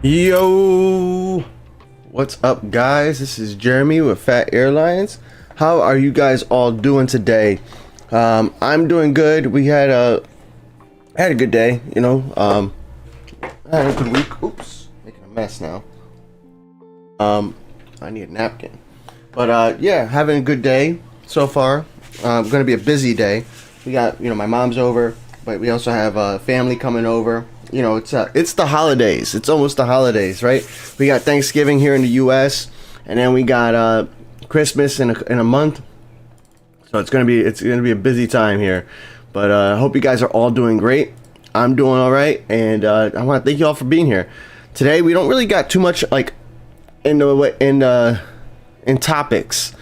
Yo, what's up, guys? This is Jeremy with Phat Airlines. How are you guys all doing today? I'm doing good. We had a good day, I had a good week. Oops, making a mess now. I need a napkin. But yeah, having a good day so far. Gonna be a busy day. We got my mom's over, but we also have family coming over. It's the holidays. It's almost the holidays, right? We got Thanksgiving here in the U.S. and then we got Christmas in a month. So it's gonna be a busy time here. But I hope you guys are all doing great. I'm doing all right, and I want to thank you all for being here. Today we don't really got too much in topics.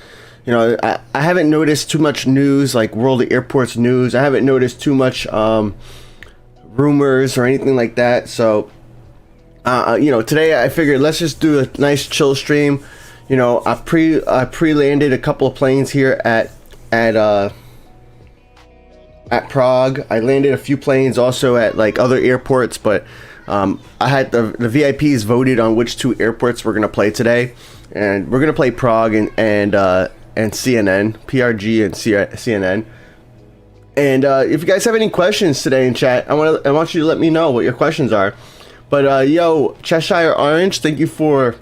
I haven't noticed too much news, like World of Airports news. I haven't noticed too much rumors or anything like that. So today I figured let's just do a nice chill stream. I pre-landed a couple of planes here at Prague. I landed a few planes also at other airports, but I had the VIPs voted on which two airports we're gonna play today, and we're gonna play Prague and CNN, PRG and CNN. And if you guys have any questions today in chat, I want you to let me know what your questions are. But yo, Cheshire Orange, thank you for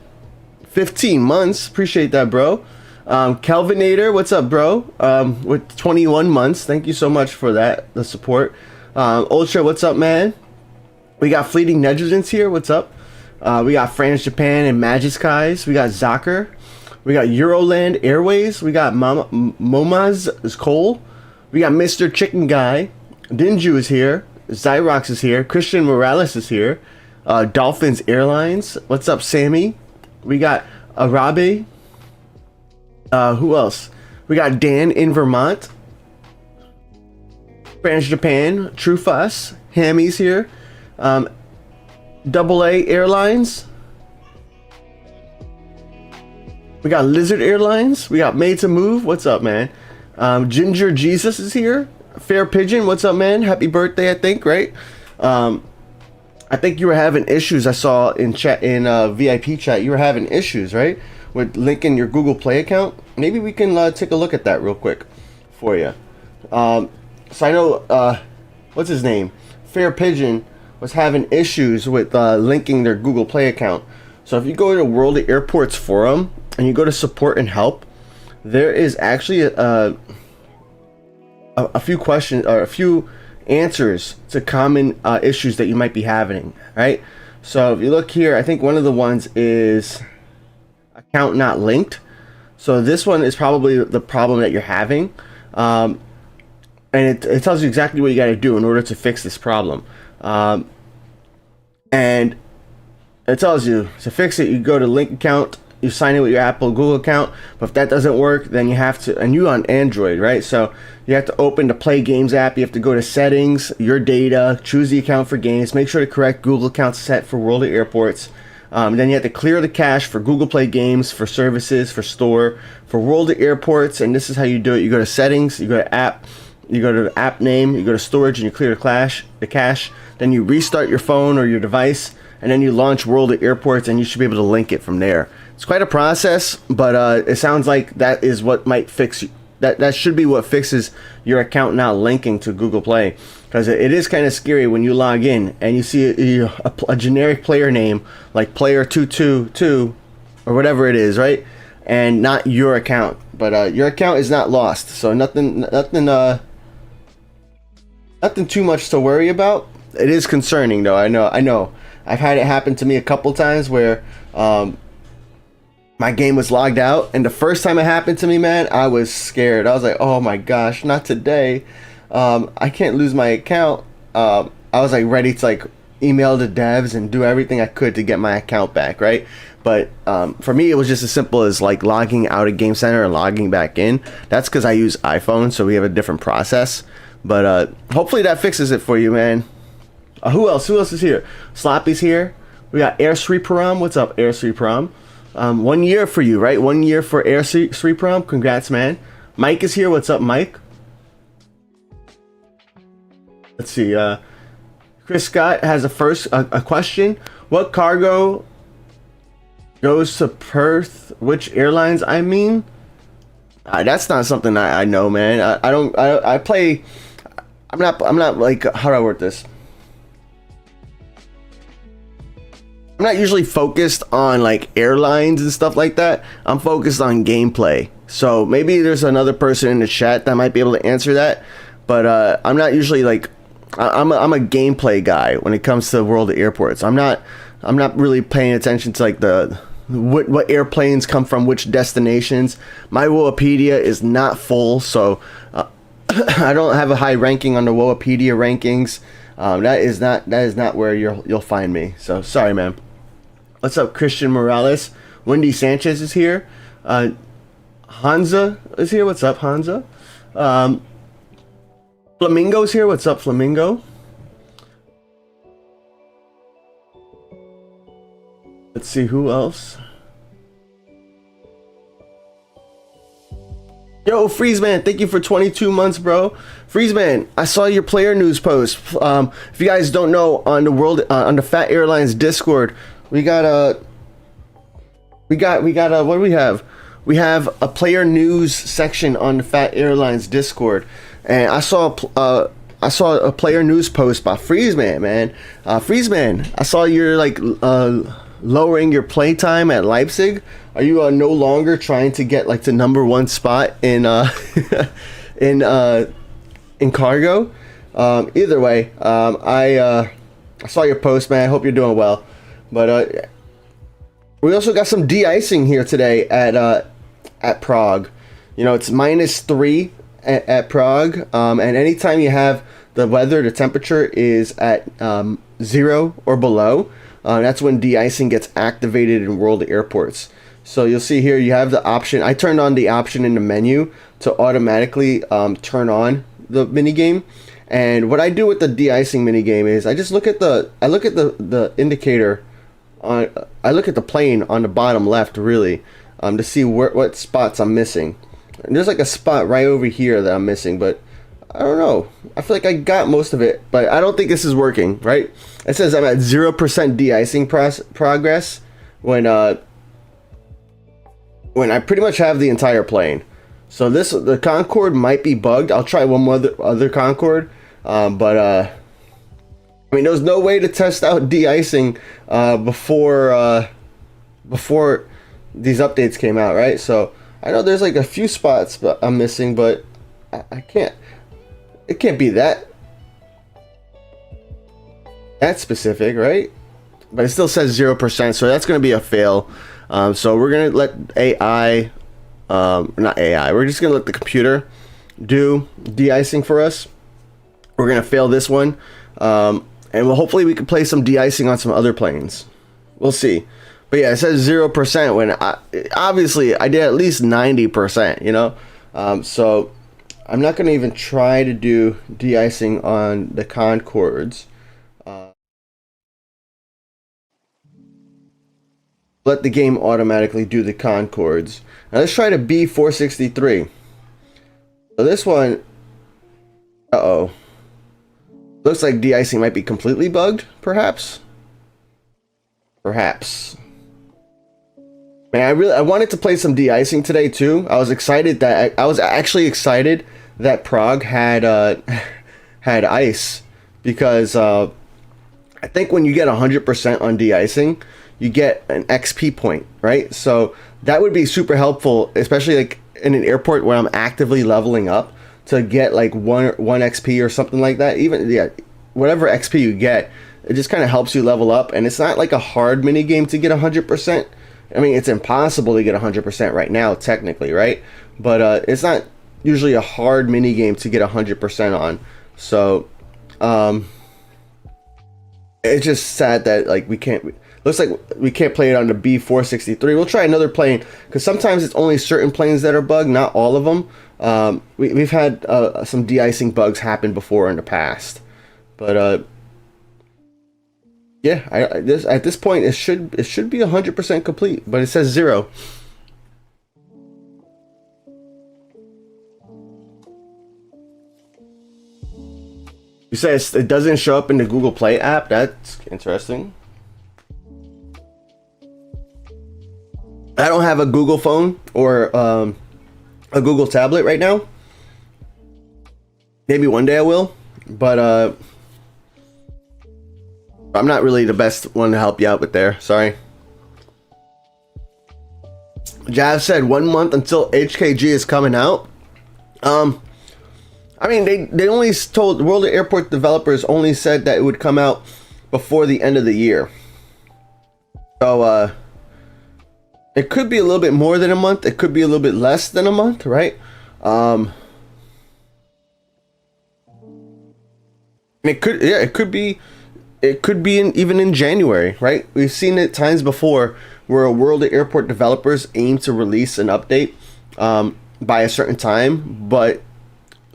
15 months. Appreciate that, bro. Kelvinator, what's up, bro? With 21 months, thank you so much for that, the support. Ultra, what's up, man? We got Fleeting Negligence here, what's up? We got France, Japan, and Magic Skies. We got Zocker. We got Euroland Airways. We got Momaz is Cole. We got Mr. Chicken Guy. Dinju is here. Zyrox is here. Christian Morales is here. Dolphins Airlines. What's up, Sammy? We got Arabe. Who else? We got Dan in Vermont. France Japan. True Fuss. Hammy's here. AA Airlines. We got Lizard Airlines. We got Made to Move. What's up, man? Ginger Jesus is here. Fair Pigeon. What's up, man? Happy birthday, I think, right? I think you were having issues. I saw in chat, in VIP chat, you were having issues, right? With linking your Google Play account. Maybe we can take a look at that real quick for you. So I know, what's his name? Fair Pigeon was having issues with linking their Google Play account. So if you go to World of Airports forum and you go to support and help, there is actually a few questions or a few answers to common issues that you might be having, right? So if you look here, I think one of the ones is account not linked. So this one is probably the problem that you're having, and it tells you exactly what you got to do in order to fix this problem. And it tells you to fix it, you go to link account, you sign in with your Apple Google account. But if that doesn't work, then you have to, and you on Android, right? So you have to open the Play Games app. You have to go to settings, your data, choose the account for games, make sure the correct Google account's set for World of Airports. Then you have to clear the cache for Google Play Games, for services, for store, for World of Airports. And this is how you do it. You go to settings, you go to app, you go to the app name, you go to storage, and you clear the cache. Then you restart your phone or your device, and then you launch World of Airports, and you should be able to link it from there. It's quite a process, but it sounds like that is what might fix you. That should be what fixes your account not linking to Google Play, because it is kind of scary when you log in and you see a generic player name like player 222 or whatever it is, right? And not your account, but your account is not lost, so nothing too much to worry about. It is concerning though. I know. I've had it happen to me a couple times where my game was logged out, and the first time it happened to me, man, I was scared. I was like, oh my gosh, not today. I can't lose my account. I was ready to email the devs and do everything I could to get my account back, right? But for me, it was just as simple as logging out of Game Center and logging back in. That's because I use iPhone, so we have a different process. But hopefully that fixes it for you, man. Who else is here? Sloppy's here. We got Air Sri Param. What's up, Air Sri Param? 1 year for you, right? 1 year for Air Sri Param. Congrats, man. Mike is here. What's up, Mike? Let's see. Chris Scott has a question. What cargo goes to Perth? Which airlines? I mean, that's not something I know, man. I don't. I play. I'm not like. How do I word this? I'm not usually focused on like airlines and stuff like that. I'm focused on gameplay. So maybe there's another person in the chat that might be able to answer that. But I'm not usually like. I'm a gameplay guy when it comes to World of Airports. I'm not really paying attention to like what airplanes come from which destinations. My Wikipedia is not full, so I don't have a high ranking on the Wikipedia rankings. That is not where you'll find me. So sorry, man. What's up, Christian Morales? Wendy Sanchez is here. Hansa is here. What's up, Hansa? Flamingo's here. What's up, Flamingo? Let's see who else. Yo, Freezeman, thank you for 22 months, bro. Freezeman, I saw your player news post. If you guys don't know, on the Phat Airlines Discord, we got what do we have? We have a player news section on the Phat Airlines Discord, and I saw a player news post by Freezeman, man. Freezeman, I saw you're like lowering your playtime at Leipzig. Are you no longer trying to get like the #1 spot in in cargo? Either way, I saw your post, man. I hope you're doing well. But we also got some de-icing here today at Prague. You know, it's -3 at Prague, and anytime you have the weather, the temperature is at 0 or below, that's when de-icing gets activated in World Airports. So you'll see here you have the option. I turned on the option in the menu to automatically turn on the minigame. And what I do with the de-icing minigame is I just look at the indicator on. I look at the plane on the bottom left, really, to see what spots I'm missing. And there's like a spot right over here that I'm missing, but I don't know. I feel like I got most of it, but I don't think this is working, right? It says I'm at 0% de-icing progress when I pretty much have the entire plane. So the Concorde might be bugged. I'll try one more other Concorde, but I mean, there was no way to test out de-icing before these updates came out, right? So I know there's like a few spots but I'm missing, but I can't. It can't be that specific, right? But it still says 0%, so that's going to be a fail. So we're going to let AI, not AI, we're just going to let the computer do de-icing for us. We're going to fail this one. And hopefully we can play some de-icing on some other planes. We'll see. But yeah, it says 0% when obviously I did at least 90%, you know? So I'm not going to even try to do de-icing on the Concords. Let the game automatically do the Concords. Now let's try to B463. So this one, looks like de-icing might be completely bugged, perhaps. Man, I wanted to play some de-icing today too. I was excited that I was actually excited that Prague had had ice, because I think when you get 100% on de-icing, you get an XP point, right? So that would be super helpful, especially like in an airport where I'm actively leveling up to get like one XP or something like that. Even, yeah, whatever XP you get, it just kind of helps you level up. And it's not like a hard mini game to get 100%. I mean, it's impossible to get 100% right now, technically, right? But it's not usually a hard mini game to get 100% on. So it's just sad that like we can't. Looks like we can't play it on the B463. We'll try another plane, because sometimes it's only certain planes that are bugged, not all of them. We've had some de-icing bugs happen before in the past, but yeah, at this point it should be 100% complete, but it says 0. You say it doesn't show up in the Google Play app. That's interesting. I don't have a Google phone or a Google tablet right now. Maybe one day I will, but I'm not really the best one to help you out with there. Sorry. Jav said 1 month until HKG is coming out. I mean, they only told World of Airport developers only said that it would come out before the end of the year. So it could be a little bit more than a month. It could be a little bit less than a month, right? It could be even in January, right? We've seen it times before where World of Airport developers aim to release an update by a certain time, but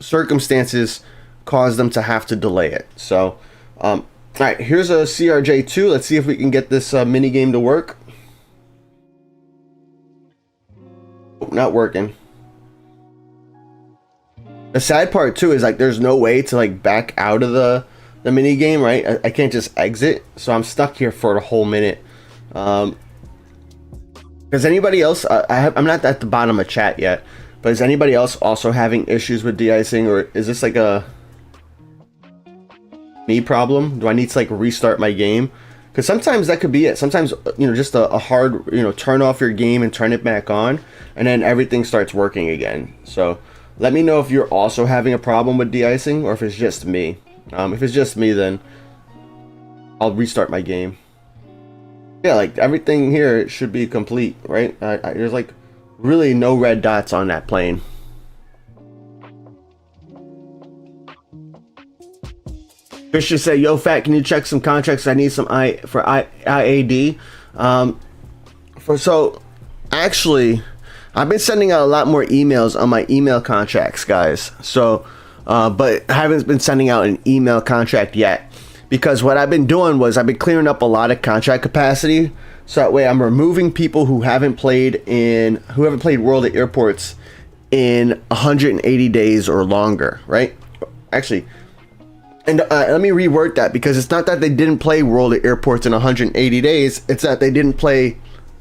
circumstances cause them to have to delay it. So, all right, here's a CRJ2. Let's see if we can get this mini game to work. Oh, not working. The sad part too is like there's no way to like back out of the mini game, right? I can't just exit, so I'm stuck here for a whole minute. Does anybody else? I'm not at the bottom of chat yet, but is anybody else also having issues with de-icing, or is this like a me problem? Do I need to like restart my game? Because sometimes that could be it. Sometimes, you know, just a hard, you know, turn off your game and turn it back on, and then everything starts working again. So let me know if you're also having a problem with de-icing, or if it's just me. If it's just me, then I'll restart my game. Yeah, like everything here should be complete, right? There's like really no red dots on that plane. Christian said, "Yo, Phat, can you check some contracts? I need some IAD." So actually, I've been sending out a lot more emails on my email contracts, guys. So, but I haven't been sending out an email contract yet, because what I've been doing was I've been clearing up a lot of contract capacity. So that way I'm removing people who haven't played World of Airports in 180 days or longer, right? Actually, and let me reword that, because it's not that they didn't play World of Airports in 180 days. It's that they didn't play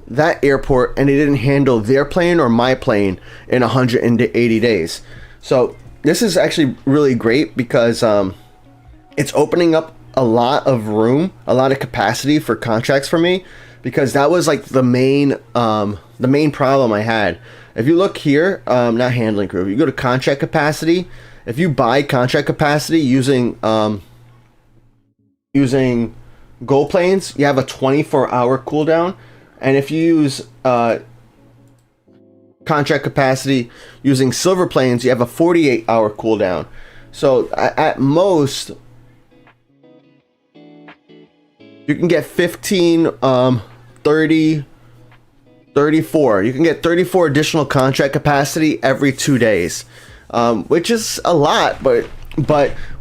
that airport and they didn't handle their plane or my plane in 180 days. So this is actually really great, because it's opening up a lot of room, a lot of capacity for contracts for me, because that was like the main problem I had. If you look here, not handling crew, if you go to contract capacity, if you buy contract capacity using gold planes, you have a 24-hour cooldown, and if you use contract capacity using silver planes, you have a 48-hour cooldown. So at most you can get 15, 30, 34. You can get 34 additional contract capacity every 2 days, which is a lot. But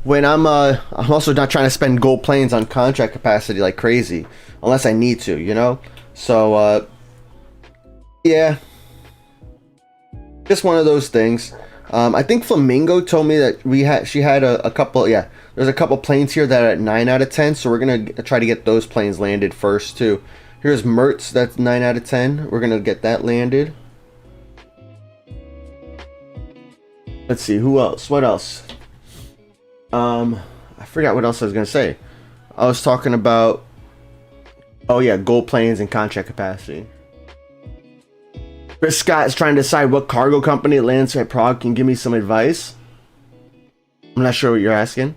when I'm also not trying to spend gold planes on contract capacity like crazy, unless I need to, you know. So yeah, just one of those things. I think Flamingo told me that she had a couple. Yeah, there's a couple planes here that are at 9 out of 10. So we're gonna try to get those planes landed first too. Here's Mertz, that's 9 out of 10. We're gonna get that landed. Let's see, who else? What else? I forgot what else I was gonna say. I was talking about, oh yeah, gold planes and contract capacity. Chris Scott is trying to decide what cargo company lands at Prague. Can give me some advice? I'm not sure what you're asking.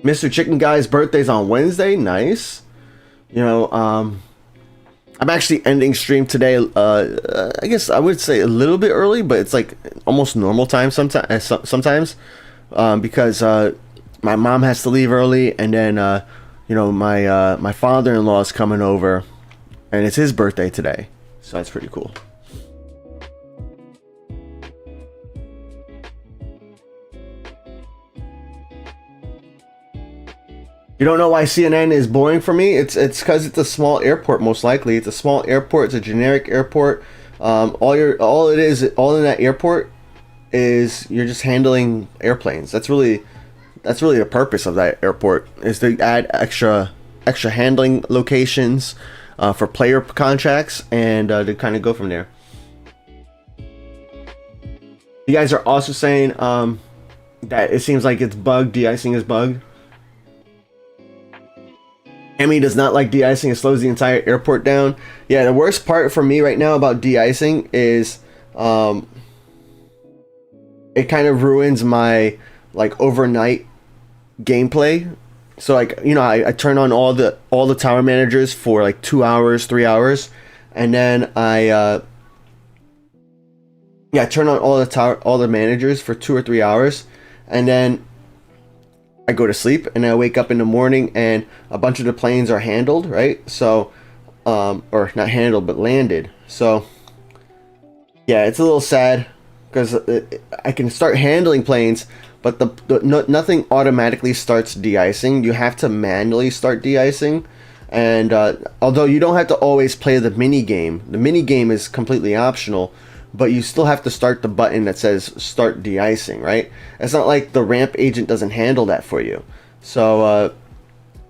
Mr. Chicken Guy's birthday's on Wednesday. Nice. You know, I'm actually ending stream today. I guess I would say a little bit early, but it's like almost normal time sometimes, because my mom has to leave early, and then you know, my father-in-law is coming over, and it's his birthday today, so that's pretty cool. You don't know why CNN is boring for me? It's because it's a small airport, most likely. It's a small airport. It's a generic airport. All in that airport is you're just handling airplanes. That's really the purpose of that airport, is to add extra handling locations, for player contracts, and to kind of go from there. You guys are also saying that it seems like it's bugged. De-icing is bugged. Amy does not like de-icing. It slows the entire airport down. Yeah, the worst part for me right now about de-icing is it kind of ruins my like overnight gameplay. So like, you know, I turn on all the tower managers for like 2 hours, 3 hours, and then I turn on all the managers for 2 or 3 hours, and then I go to sleep, and I wake up in the morning and a bunch of the planes are handled, right? So or not handled but landed. So yeah, it's a little sad because I can start handling planes, but nothing automatically starts de-icing. You have to manually start de-icing, and although you don't have to always play the mini game is completely optional, but you still have to start the button that says start de-icing, right? It's not like the ramp agent doesn't handle that for you. So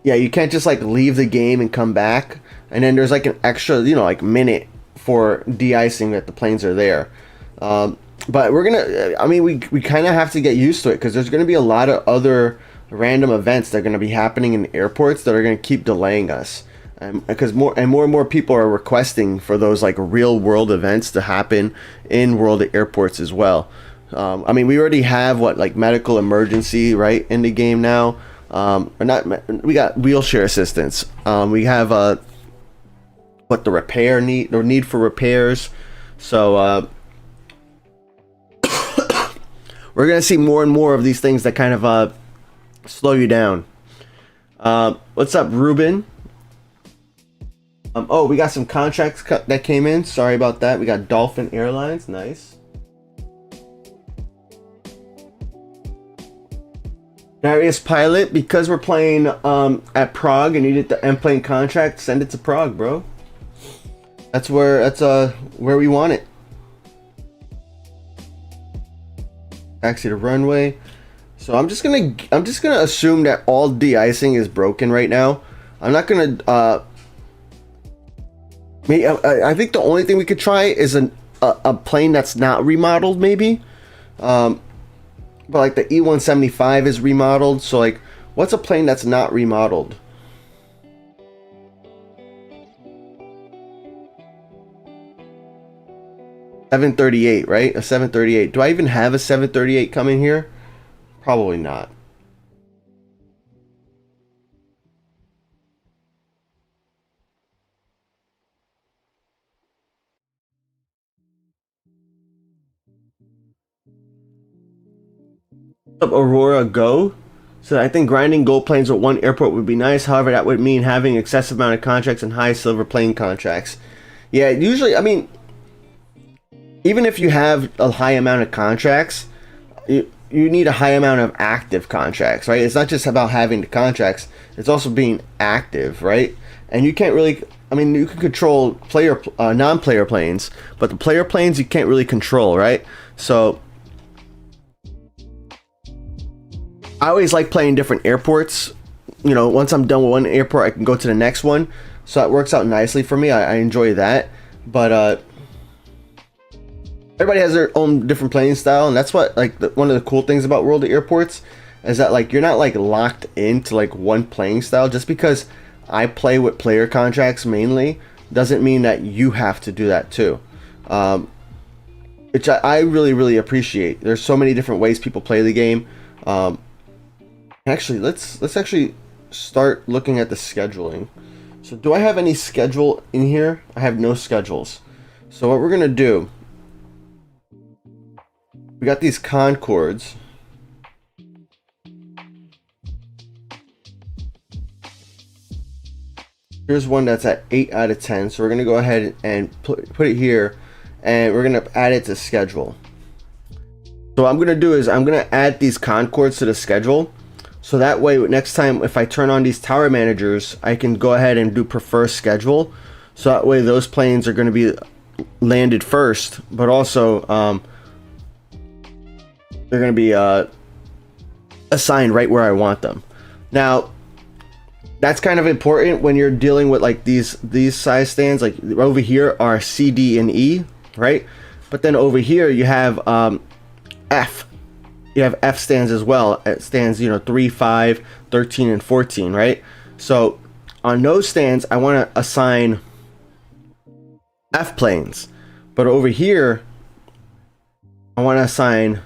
yeah, you can't just like leave the game and come back, and then there's like an extra, you know, like minute for de-icing that the planes are there. But we're gonna, I mean, we kind of have to get used to it, because there's gonna be a lot of other random events that are gonna be happening in airports that are gonna keep delaying us. Because more and more people are requesting for those like real world events to happen in world airports as well. I mean, we already have like medical emergency, right, in the game now. Or not, we got wheelchair assistance. We have what the repair need, or need for repairs. So we're gonna see more and more of these things that kind of slow you down. What's up, Ruben? Oh, we got some contracts that came in. Sorry about that. We got Dolphin Airlines. Nice. Darius Pilot, because we're playing at Prague and you did the M-plane contract, send it to Prague, bro. That's where we want it. Taxi to runway. So I'm just gonna assume that all de-icing is broken right now. I'm not gonna I think the only thing we could try is a plane that's not remodeled, maybe. But like the E175 is remodeled, so like, what's a plane that's not remodeled? $738, right? A 738. Do I even have a 738 coming here? Probably not. Up Aurora Go. So I think grinding gold planes with one airport would be nice. However, that would mean having excessive amount of contracts and high silver plane contracts. Yeah, usually, I mean, even if you have a high amount of contracts, you need a high amount of active contracts, right? It's not just about having the contracts, it's also being active, right? And you can't really, I mean, you can control player non-player planes, but the player planes you can't really control, right? So I always like playing different airports. You know, once I'm done with one airport, I can go to the next one. So it works out nicely for me. I enjoy that. But everybody has their own different playing style, and that's what like one of the cool things about World of Airports is that like you're not like locked into like one playing style. Just because I play with player contracts mainly doesn't mean that you have to do that too. Which I really appreciate. There's so many different ways people play the game. Actually, let's actually start looking at the scheduling. So do I have any schedule in here? I have no schedules. So what we're gonna do, we got these Concords. Here's one that's at 8 out of 10. So we're gonna go ahead and put it here, and we're gonna add it to schedule. So what I'm gonna do is I'm gonna add these Concords to the schedule. So that way, next time if I turn on these tower managers, I can go ahead and do prefer schedule. So that way those planes are going to be landed first, but also they're going to be assigned right where I want them. Now, That's kind of important when you're dealing with like these size stands. Like over here are C, D, and E, right? But then over here you have F. You have F stands as well. It stands, you know, 3, 5, 13, and 14, right? So on those stands, I want to assign F planes. But over here, I want to assign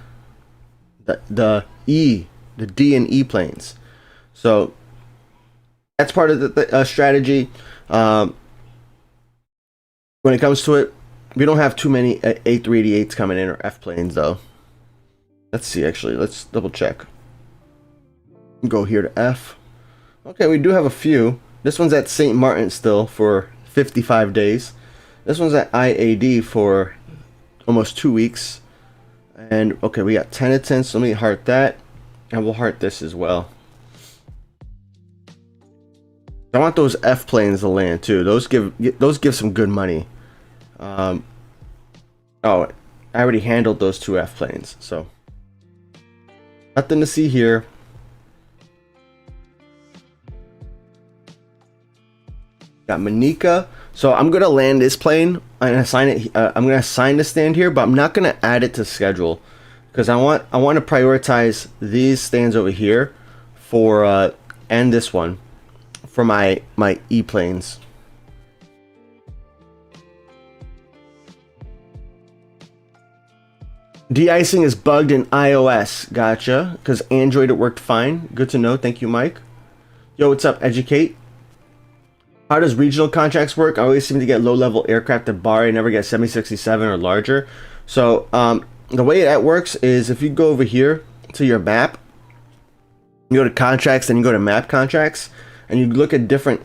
the E, the D and E planes. So that's part of the strategy. When it comes to it, we don't have too many A380s coming in, or F planes though. Let's see, actually, let's double check. Go here to F. Okay, we do have a few. This one's at St. Martin still for 55 days. This one's at IAD for almost 2 weeks. And okay, we got 10 of 10, so let me heart that. And we'll heart this as well. I want those F planes to land too. Those give some good money. Oh, I already handled those 2 F planes, so nothing to see here. Got Manika. So I'm gonna land this plane and assign it. I'm gonna assign the stand here, but I'm not gonna add it to schedule because I want to prioritize these stands over here for and this one for my E planes. De-icing is bugged in iOS. Gotcha. Because Android it worked fine. Good to know. Thank you, Mike. Yo, what's up, Educate? How does regional contracts work? I always seem to get low-level aircraft at Bari. I never get 767 or larger. So the way that works is if you go over here to your map, you go to contracts, then you go to map contracts, and you look at different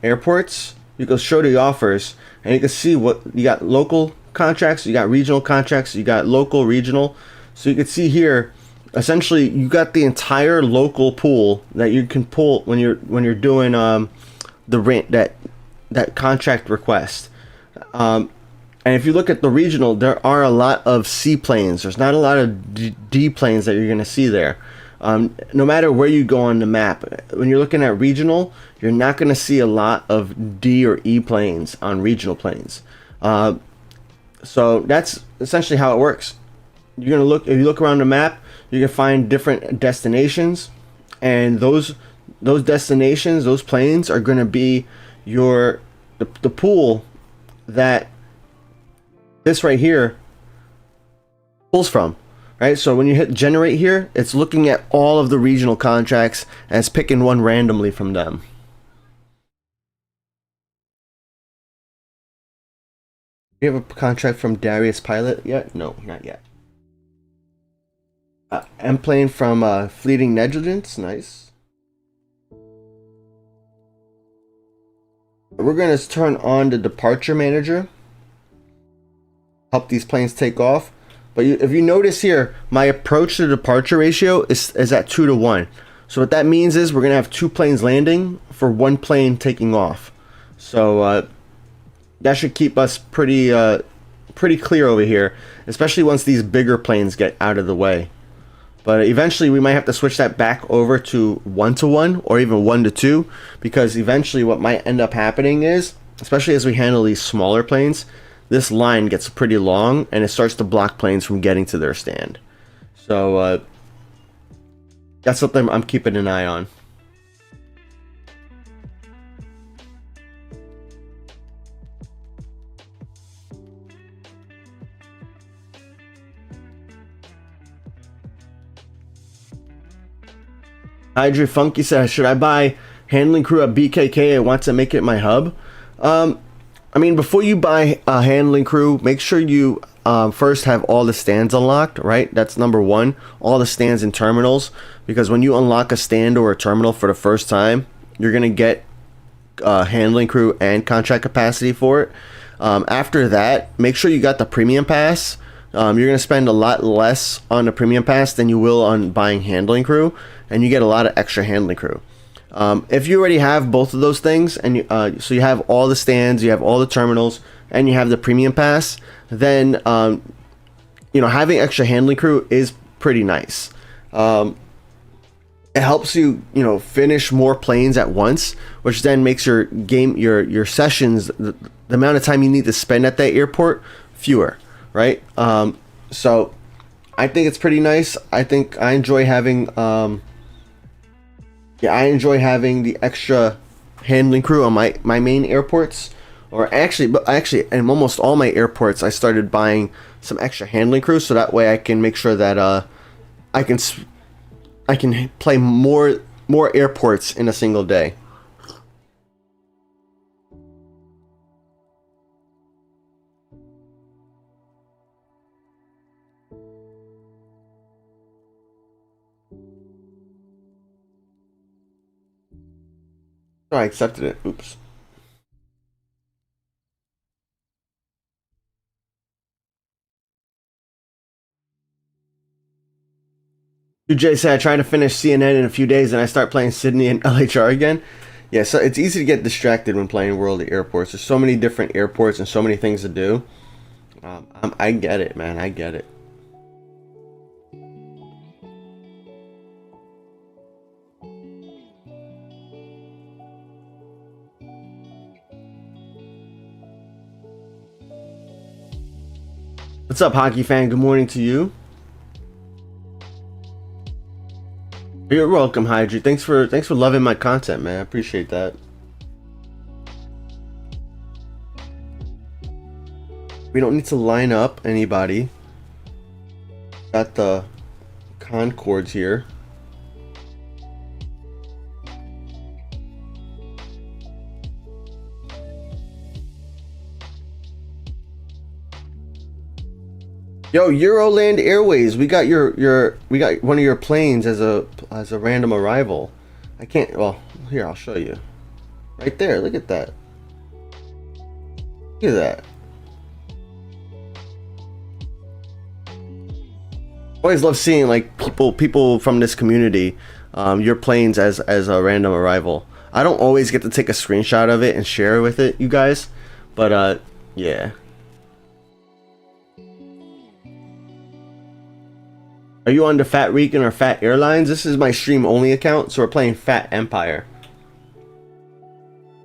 airports. You go show the offers, and you can see what you got: local contracts, you got regional contracts, you got local, regional. So you can see here, essentially, you got the entire local pool that you can pull when you're doing the rent that contract request. And if you look at the regional, there are a lot of C planes. There's not a lot of D planes that you're going to see there. No matter where you go on the map, when you're looking at regional, you're not going to see a lot of D or E planes on regional planes. So that's essentially how it works. You're gonna look, if you look around the map, you can find different destinations, and those destinations, those planes are gonna be the pool that this right here pulls from. Right, so when you hit generate here, it's looking at all of the regional contracts and it's picking one randomly from them. Do you have a contract from Darius Pilot yet? No, not yet. M plane from Fleeting Negligence, nice. We're gonna turn on the departure manager. Help these planes take off. But if you notice here, my approach to departure ratio is at 2 to 1. So what that means is we're gonna have 2 planes landing for 1 plane taking off. So that should keep us pretty clear over here, especially once these bigger planes get out of the way. But eventually we might have to switch that back over to 1 to 1 or even 1 to 2, because eventually what might end up happening is, especially as we handle these smaller planes, this line gets pretty long and it starts to block planes from getting to their stand. So that's something I'm keeping an eye on. Hydra Funky says, should I buy handling crew at BKK? I want to make it my hub. I mean, before you buy a handling crew, make sure you first have all the stands unlocked, right? That's number 1. All the stands and terminals, because when you unlock a stand or a terminal for the first time, you're gonna get handling crew and contract capacity for it. After that, make sure you got the premium pass. You're gonna spend a lot less on the premium pass than you will on buying handling crew, and you get a lot of extra handling crew. If you already have both of those things, and so you have all the stands, you have all the terminals, and you have the premium pass, then having extra handling crew is pretty nice. it helps you, finish more planes at once, which then makes your game, your sessions, the amount of time you need to spend at that airport fewer, right? So I think it's pretty nice. I think I enjoy having, I enjoy having the extra handling crew on my main airports, or actually, in almost all my airports, I started buying some extra handling crew, so that way I can make sure that I can play more airports in a single day. Oh, I accepted it. Oops. Jay said I try to finish CNN in a few days and I start playing Sydney and LHR again. Yeah, so it's easy to get distracted when playing World of Airports. There's so many different airports and so many things to do. I get it, man. I get it. What's up, hockey fan? Good morning to you. You're welcome, Hydra. Thanks for loving my content, man. I appreciate that. We don't need to line up anybody. Got the Concords here. Yo, Euroland Airways, we got we got one of your planes as a random arrival. I can't. Well, here, I'll show you. Right there. Look at that. Look at that. Always love seeing like people from this community, your planes as a random arrival. I don't always get to take a screenshot of it and share it with you guys, but yeah. Are you on the Phat Recon or Phat Airlines? This is my stream only account, so we're playing Phat Empire.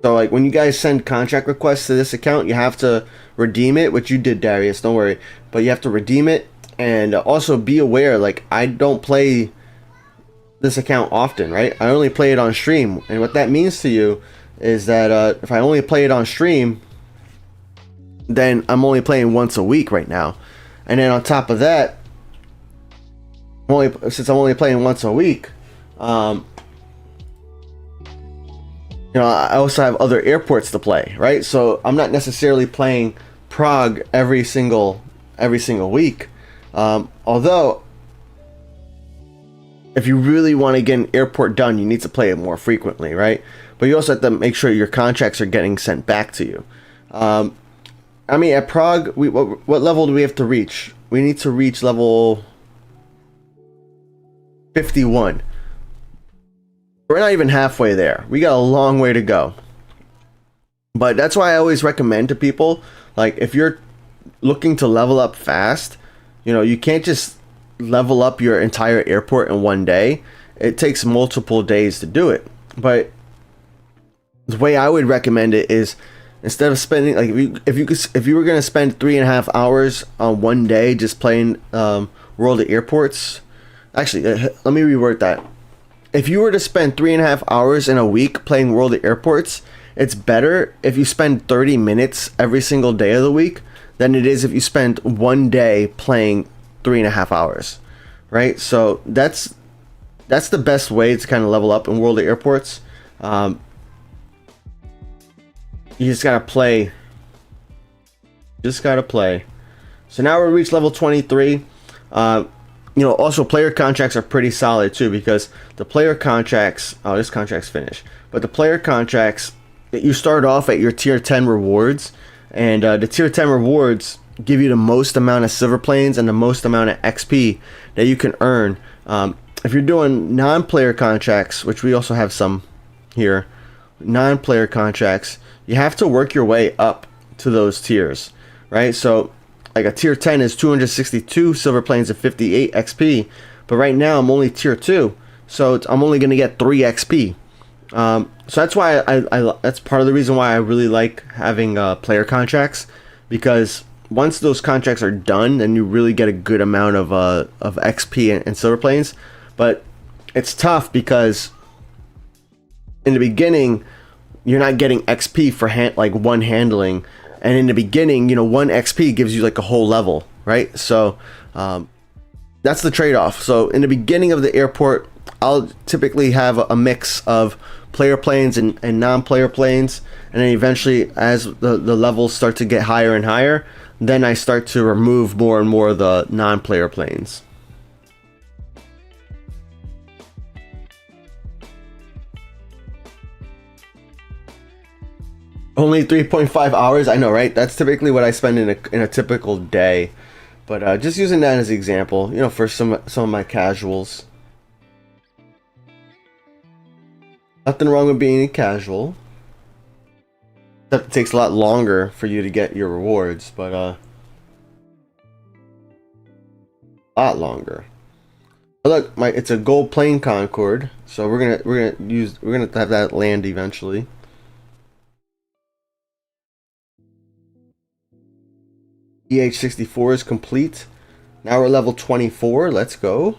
So like when you guys send contract requests to this account, you have to redeem it, which you did, Darius, don't worry. But you have to redeem it, and also be aware, like I don't play this account often, right? I only play it on stream, and what that means to you is that if I only play it on stream, then I'm only playing once a week right now. And then on top of that, since I'm only playing once a week, I also have other airports to play, right? So I'm not necessarily playing Prague every single week. Although, if you really want to get an airport done, you need to play it more frequently, right? But you also have to make sure your contracts are getting sent back to you. I mean, at Prague, what level do we have to reach? We need to reach level 51. We're not even halfway there. We got a long way to go. But that's why I always recommend to people, like if you're looking to level up fast, you can't just level up your entire airport in one day. It takes multiple days to do it. But the way I would recommend it is, instead of spending, like if you were gonna spend 3.5 hours on one day just playing World of Airports. Actually, let me reword that. If you were to spend 3.5 hours in a week playing World of Airports, it's better if you spend 30 minutes every single day of the week than it is if you spend one day playing 3.5 hours, right? So that's the best way to kind of level up in World of Airports. You just gotta play. So now we reached level 23. Also player contracts are pretty solid too, because the player contracts, this contract's finished, but the player contracts, you start off at your tier 10 rewards, and the tier 10 rewards give you the most amount of silver planes and the most amount of XP that you can earn. If you're doing non-player contracts, which we also have some here, non-player contracts, you have to work your way up to those tiers, right? So like a tier 10 is 262 silver planes and 58 XP, but right now I'm only tier 2, so I'm only going to get 3 XP. So that's why that's part of the reason why I really like having player contracts, because once those contracts are done, then you really get a good amount of XP and silver planes. But it's tough because in the beginning you're not getting XP for like one handling, and in the beginning, you know, 1 XP gives you like a whole level, right? So that's the trade-off. So in the beginning of the airport, I'll typically have a mix of player planes and non-player planes, and then eventually, as the levels start to get higher and higher, then I start to remove more and more of the non-player planes. Only 3.5 hours, I know, right? That's typically what I spend in a typical day, but just using that as an example, you know, for some of my casuals. Nothing wrong with being casual. Except it takes a lot longer for you to get your rewards, but a lot longer. But look, it's a gold plane Concorde, so we're gonna have that land eventually. EH64 is complete. Now we're level 24. Let's go.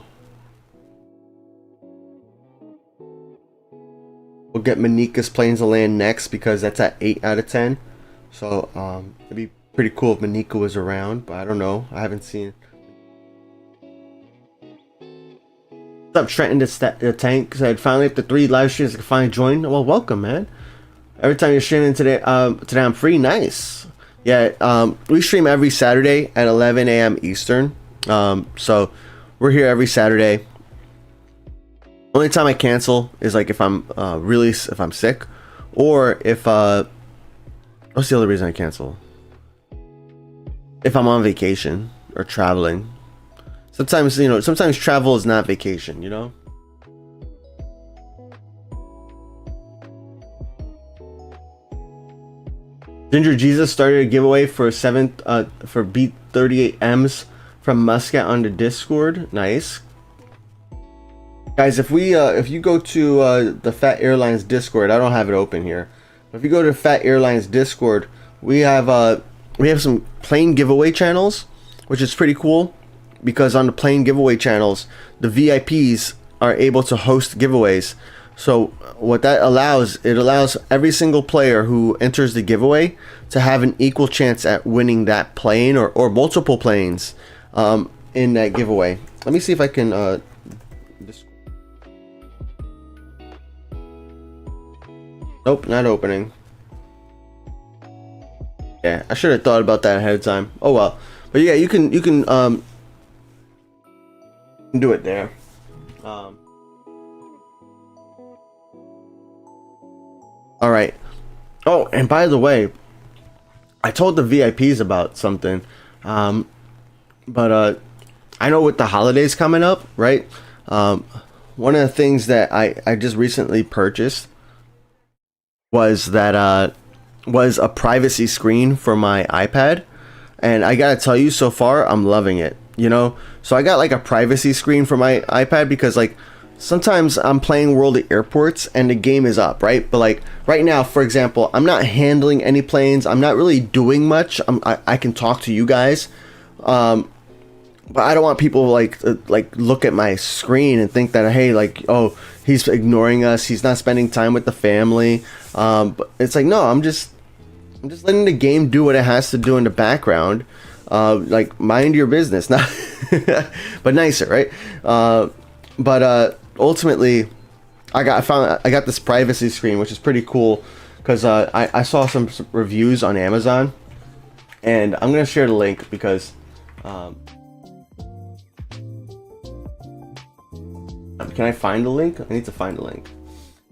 We'll get Manika's planes to land next because that's at 8 out of 10. So it'd be pretty cool if Manika was around, but I don't know. I haven't seen. What's up, Trenton the Tank? Said finally after 3 live streams I can finally join. Well, welcome, man. Every time you're streaming today, today I'm free. Nice. Yeah, we stream every Saturday at 11 a.m. Eastern. So we're here every Saturday. Only time I cancel is like if I'm if I'm sick, or if what's the other reason I cancel? If I'm on vacation or traveling. Sometimes, you know, sometimes travel is not vacation, you know. Ginger Jesus started a giveaway for for Beat 38Ms from Muscat on the Discord. Nice. Guys, if you go to the Phat Airlines Discord, I don't have it open here. But if you go to Phat Airlines Discord, we have some plane giveaway channels, which is pretty cool, because on the plane giveaway channels, the VIPs are able to host giveaways. So what that allows, it allows every single player who enters the giveaway to have an equal chance at winning that plane or multiple planes in that giveaway. Let me see if I can nope, not opening. Yeah, I should have thought about that ahead of time. Oh well. But yeah, you can do it there. All right. Oh, and by the way, I told the VIPs about something. But I know with the holidays coming up, right? One of the things that I just recently purchased was that was a privacy screen for my iPad, and I gotta tell you, so far I'm loving it, you know. So I got like a privacy screen for my iPad because like sometimes I'm playing World of Airports and the game is up, right? But like right now, for example, I'm not handling any planes, I'm not really doing much. I can talk to you guys, but I don't want people like look at my screen and think that, hey, like, oh, he's ignoring us, he's not spending time with the family. But it's like, no, I'm just letting the game do what it has to do in the background. Like, mind your business, not but nicer, right? But ultimately, I got this privacy screen, which is pretty cool because I saw some reviews on Amazon, and I'm gonna share the link because can I find the link? I need to find the link.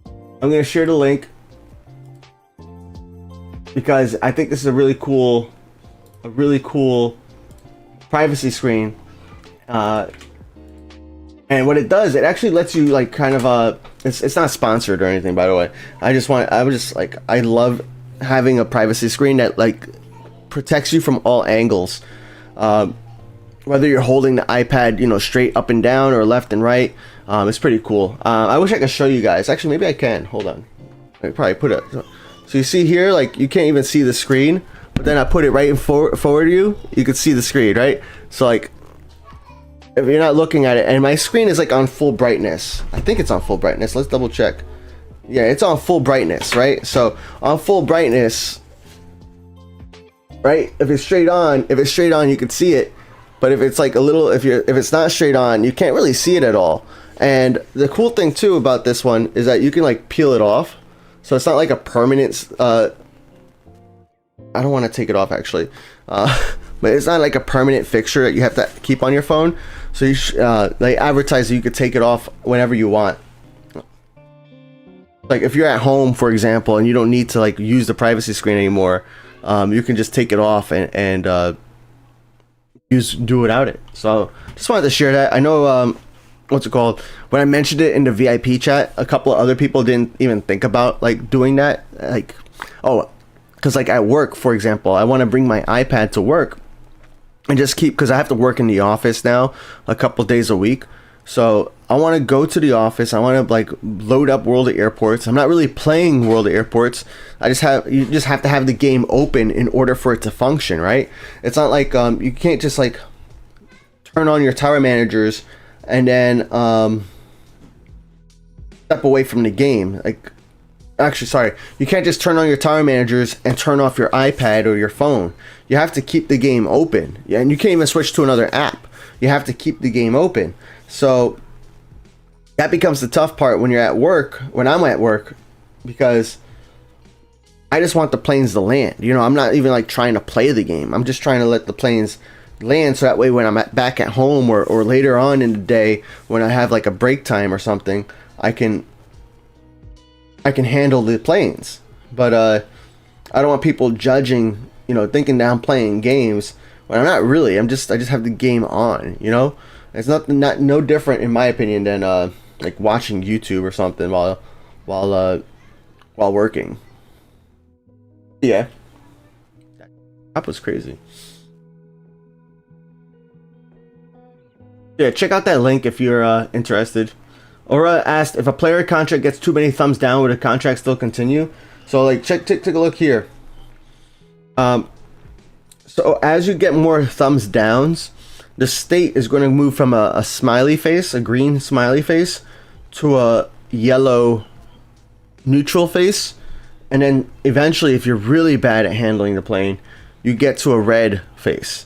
I'm gonna share the link because I think this is a really cool privacy screen. And what it does, it actually lets you like kind of it's not sponsored or anything, by the way. I love having a privacy screen that like protects you from all angles. whether you're holding the iPad, you know, straight up and down or left and right. It's pretty cool. I wish I could show you guys. Actually, maybe I can. Hold on. I could probably put it. So you see here, like, you can't even see the screen, but then I put it right in forward to you. You can see the screen, right? So like, if you're not looking at it, and my screen is like on full brightness. I think it's on full brightness. Let's double check. Yeah, it's on full brightness, right? So on full brightness, right? If it's straight on, you can see it. But if it's like a little, if it's not straight on, you can't really see it at all. And the cool thing too about this one is that you can like peel it off. So it's not like a permanent, I don't want to take it off actually. But it's not like a permanent fixture that you have to keep on your phone. So you they advertise that you could take it off whenever you want. Like if you're at home, for example, and you don't need to like use the privacy screen anymore, you can just take it off and do without it. So just wanted to share that. I know what's it called, when I mentioned it in the VIP chat, a couple of other people didn't even think about like doing that. Like, oh, because like at work, for example, I want to bring my iPad to work and just keep, because I have to work in the office now a couple days a week. So I want to go to the office. I want to like load up World of Airports. I'm not really playing World of Airports. You just have to have the game open in order for it to function, right? It's not like you can't just like turn on your tower managers and then step away from the game. Like, actually, sorry, you can't just turn on your tower managers and turn off your iPad or your phone. You have to keep the game open. Yeah, and you can't even switch to another app. You have to keep the game open. So that becomes the tough part when you're at work, when I'm at work, because I just want the planes to land. You know, I'm not even like trying to play the game. I'm just trying to let the planes land, so that way when I'm back at home or later on in the day when I have like a break time or something, I can handle the planes. But I don't want people judging, you know, thinking that I'm playing games when I'm not really. I just have the game on, you know. It's no different in my opinion than like watching YouTube or something while working. Yeah, that was crazy. Yeah, check out that link if you're interested. Aura asked, if a player contract gets too many thumbs down, would a contract still continue? So like take a look here. So as you get more thumbs downs, the state is going to move from a smiley face, a green smiley face, to a yellow neutral face. And then eventually, if you're really bad at handling the plane, you get to a red face.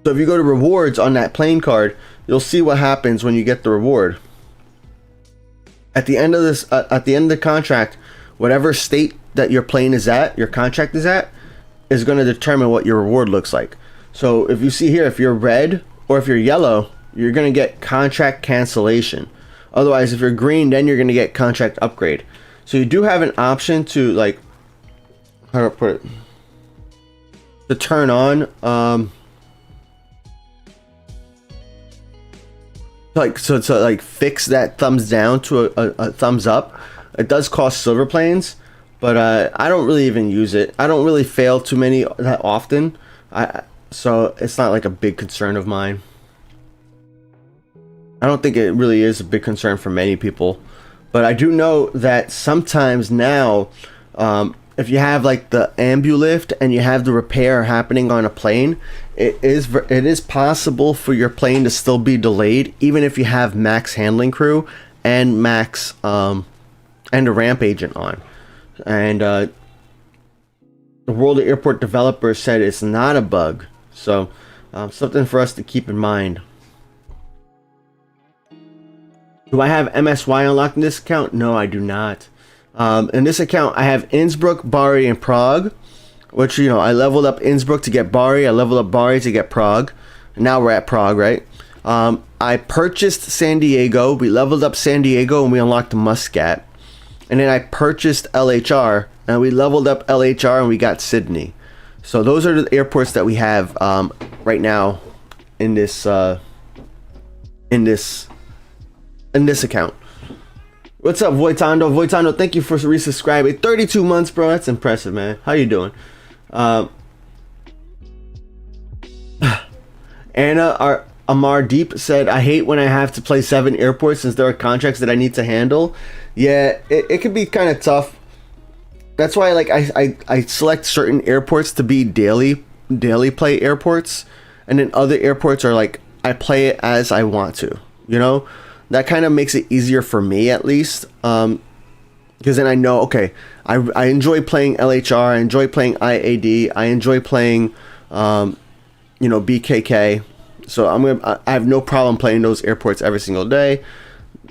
So if you go to rewards on that plane card, you'll see what happens when you get the reward. At the end of this, at the end of the contract, whatever state that your plane is at, your contract is at, is going to determine what your reward looks like. So if you see here, if you're red or if you're yellow, you're going to get contract cancellation. Otherwise, if you're green, then you're going to get contract upgrade. So you do have an option to like, how do I put it? To turn on, like so to like fix that thumbs down to a thumbs up. It does cost silver planes, but I don't really even use it. I don't really fail too many that often. So it's not like a big concern of mine. I don't think it really is a big concern for many people, but I do know that sometimes now, if you have like the ambulift and you have the repair happening on a plane, it is possible for your plane to still be delayed, even if you have max handling crew and max and a ramp agent on. And the World of Airport developer said it's not a bug, so something for us to keep in mind. Do I have MSY unlocked in this account? No, I do not. In this account, I have Innsbruck, Bari, and Prague, which, you know, I leveled up Innsbruck to get Bari. I leveled up Bari to get Prague. And now we're at Prague, right? I purchased San Diego. We leveled up San Diego and we unlocked Muscat. And then I purchased LHR and we leveled up LHR and we got Sydney. So those are the airports that we have right now in this account. What's up, Voitando? Voitando, thank you for resubscribing. 32 months, bro. That's impressive, man. How you doing? Anna Amar Deep said, I hate when I have to play 7 airports since there are contracts that I need to handle. Yeah, it can be kind of tough. That's why like I select certain airports to be daily play airports, and then other airports are like I play it as I want to, you know. That kind of makes it easier for me, at least, because then I know, okay, I enjoy playing LHR, I enjoy playing IAD, I enjoy playing you know, BKK, so I have no problem playing those airports every single day.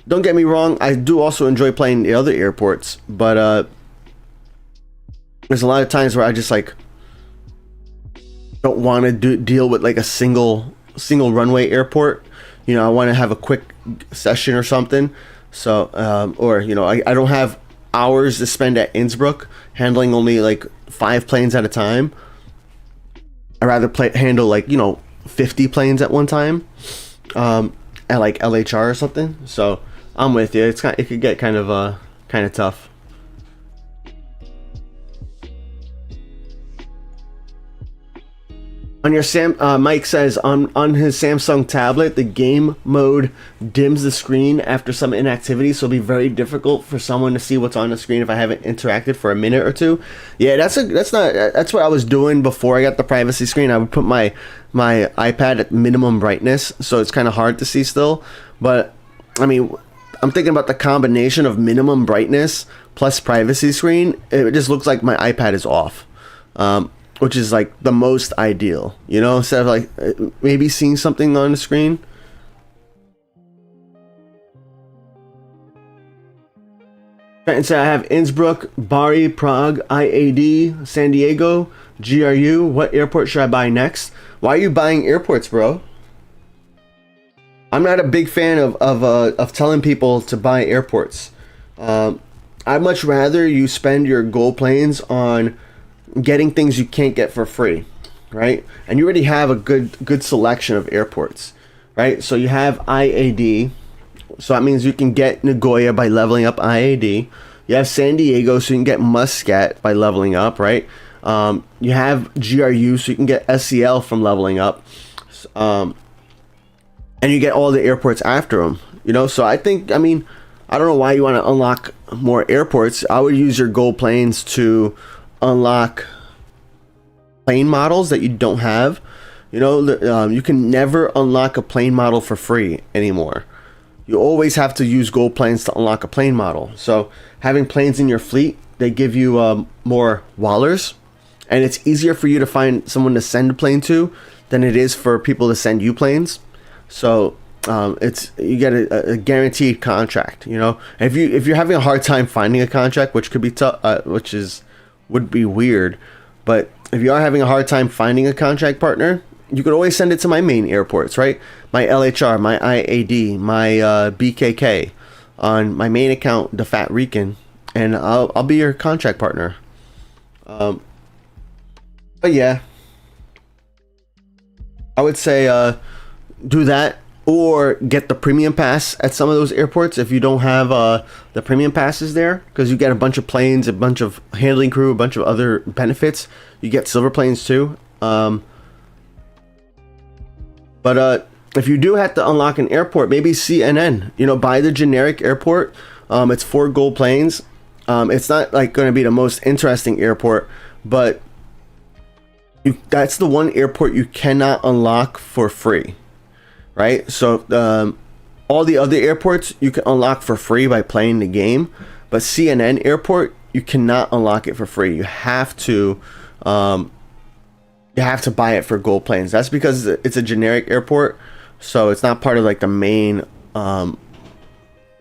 Don't get me wrong, I do also enjoy playing the other airports, but there's a lot of times where I just like don't want to deal with like a single runway airport. You know, I want to have a quick session or something. So or you know, I don't have hours to spend at Innsbruck handling only like 5 planes at a time. I'd rather handle like, you know, 50 planes at one time at like LHR or something. So I'm with you. It could get kind of tough. On your Mike says on his Samsung tablet, the game mode dims the screen after some inactivity, so it'll be very difficult for someone to see what's on the screen if I haven't interacted for a minute or two. Yeah, that's what I was doing before I got the privacy screen. I would put my iPad at minimum brightness, so it's kind of hard to see still. But I mean, I'm thinking about the combination of minimum brightness plus privacy screen. It just looks like my iPad is off. Which is like the most ideal, you know, instead of like maybe seeing something on the screen. And so I have Innsbruck, Bari, Prague, IAD, San Diego, GRU. What airport should I buy next? Why are you buying airports, bro? I'm not a big fan of telling people to buy airports. I'd much rather you spend your gold planes on getting things you can't get for free, right? And you already have a good selection of airports, right? So you have IAD, so that means you can get Nagoya by leveling up IAD. You have San Diego, so you can get Muscat by leveling up, right? You have GRU, so you can get SCL from leveling up, and you get all the airports after them, you know. So I think, I mean, I don't know why you want to unlock more airports. I would use your gold planes to unlock plane models that you don't have. You know, you can never unlock a plane model for free anymore. You always have to use gold planes to unlock a plane model. So having planes in your fleet, they give you more wallers, and it's easier for you to find someone to send a plane to than it is for people to send you planes. So you get a guaranteed contract, you know. And if you're having a hard time finding a contract, which could be tough, would be weird, but if you are having a hard time finding a contract partner, you could always send it to my main airports, right? My LHR, my IAD, my BKK on my main account, the Fat Rican, and I'll be your contract partner. But yeah, I would say do that, or get the premium pass at some of those airports if you don't have the premium passes there, because you get a bunch of planes, a bunch of handling crew, a bunch of other benefits. You get silver planes too. But if you do have to unlock an airport, maybe CNN, you know, buy the generic airport. It's 4 gold planes. It's not like going to be the most interesting airport, but that's the one airport you cannot unlock for free. Right, so all the other airports you can unlock for free by playing the game, but CNN Airport you cannot unlock it for free. You have to buy it for gold planes. That's because it's a generic airport, so it's not part of like the main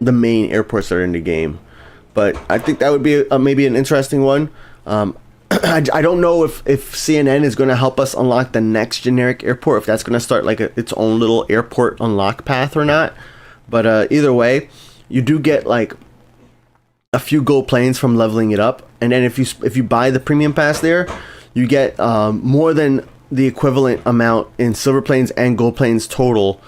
airports that are in the game. But I think that would be maybe an interesting one. I don't know if CNN is going to help us unlock the next generic airport, if that's going to start like its own little airport unlock path or not. But either way, you do get like a few gold planes from leveling it up, and then if you buy the premium pass there, you get more than the equivalent amount in silver planes and gold planes total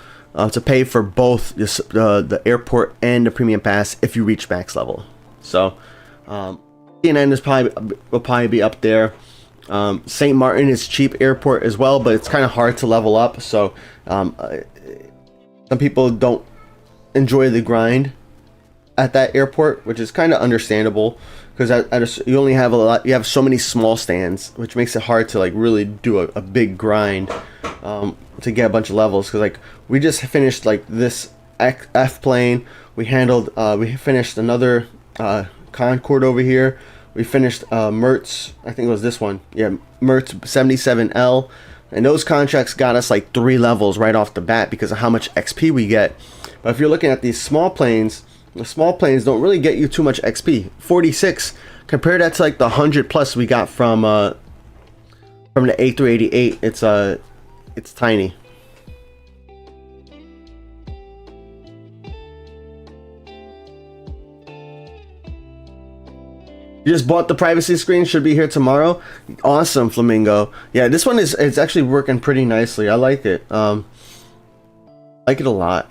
to pay for both the airport and the premium pass if you reach max level. So CNN will probably be up there. St. Martin is cheap airport as well, but it's kind of hard to level up. So some people don't enjoy the grind at that airport, which is kind of understandable because you only have you have so many small stands, which makes it hard to like really do a big grind to get a bunch of levels. Because like we just finished like this F plane, we finished another Concorde over here. We finished Mertz, I think it was this one, yeah, Mertz 77L, and those contracts got us like 3 levels right off the bat because of how much XP we get. But if you're looking at these small planes, the small planes don't really get you too much XP. 46, compare that to like the 100 plus we got from the A388. It's tiny. You just bought the privacy screen, should be here tomorrow. Awesome, Flamingo. Yeah, this one it's actually working pretty nicely. I like it. I like it a lot.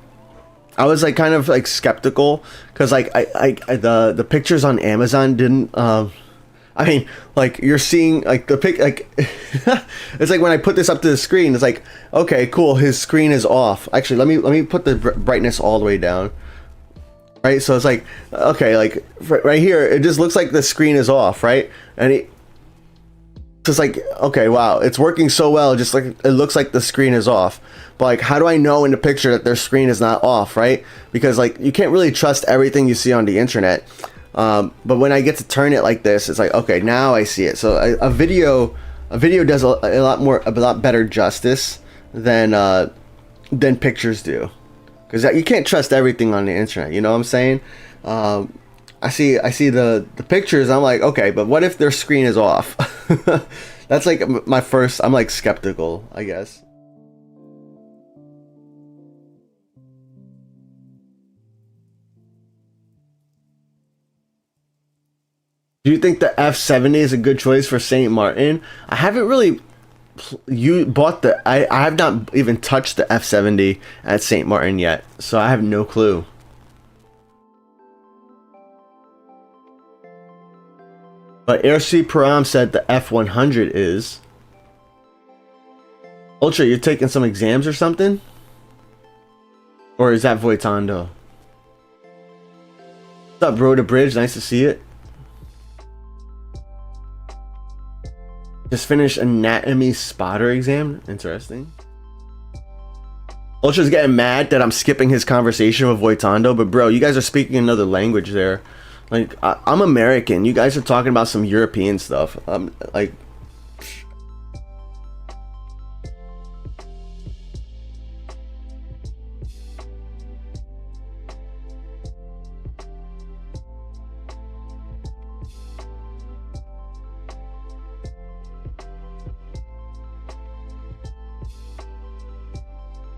I was like kind of like skeptical because like the pictures on Amazon didn't I mean, like you're seeing like the pic, like it's like when I put this up to the screen, it's like, okay, cool, his screen is off. Actually, let me put the brightness all the way down. Right, so it's like, okay, like right here, it just looks like the screen is off, right? And it's just like, okay, wow, it's working so well, just like it looks like the screen is off. But like, how do I know in the picture that their screen is not off, right? Because like you can't really trust everything you see on the internet. But when I get to turn it like this, it's like, okay, now I see it. So a video does a lot better justice than pictures do. Because you can't trust everything on the internet, you know what I'm saying? I see the pictures, I'm like, okay, but what if their screen is off? That's like my first, I'm like skeptical, I guess. Do you think the F70 is a good choice for St. Martin? I haven't really I have not even touched the F70 at St. Martin yet, so I have no clue. But AirC Param said the F100 is. Ultra, you're taking some exams or something? Or is that Voitando? What's up, bro? The bridge, nice to see it. Just finished anatomy spotter exam. Interesting. Ultra's getting mad that I'm skipping his conversation with Voitando, but bro, you guys are speaking another language there. Like, I'm American. You guys are talking about some European stuff. Like,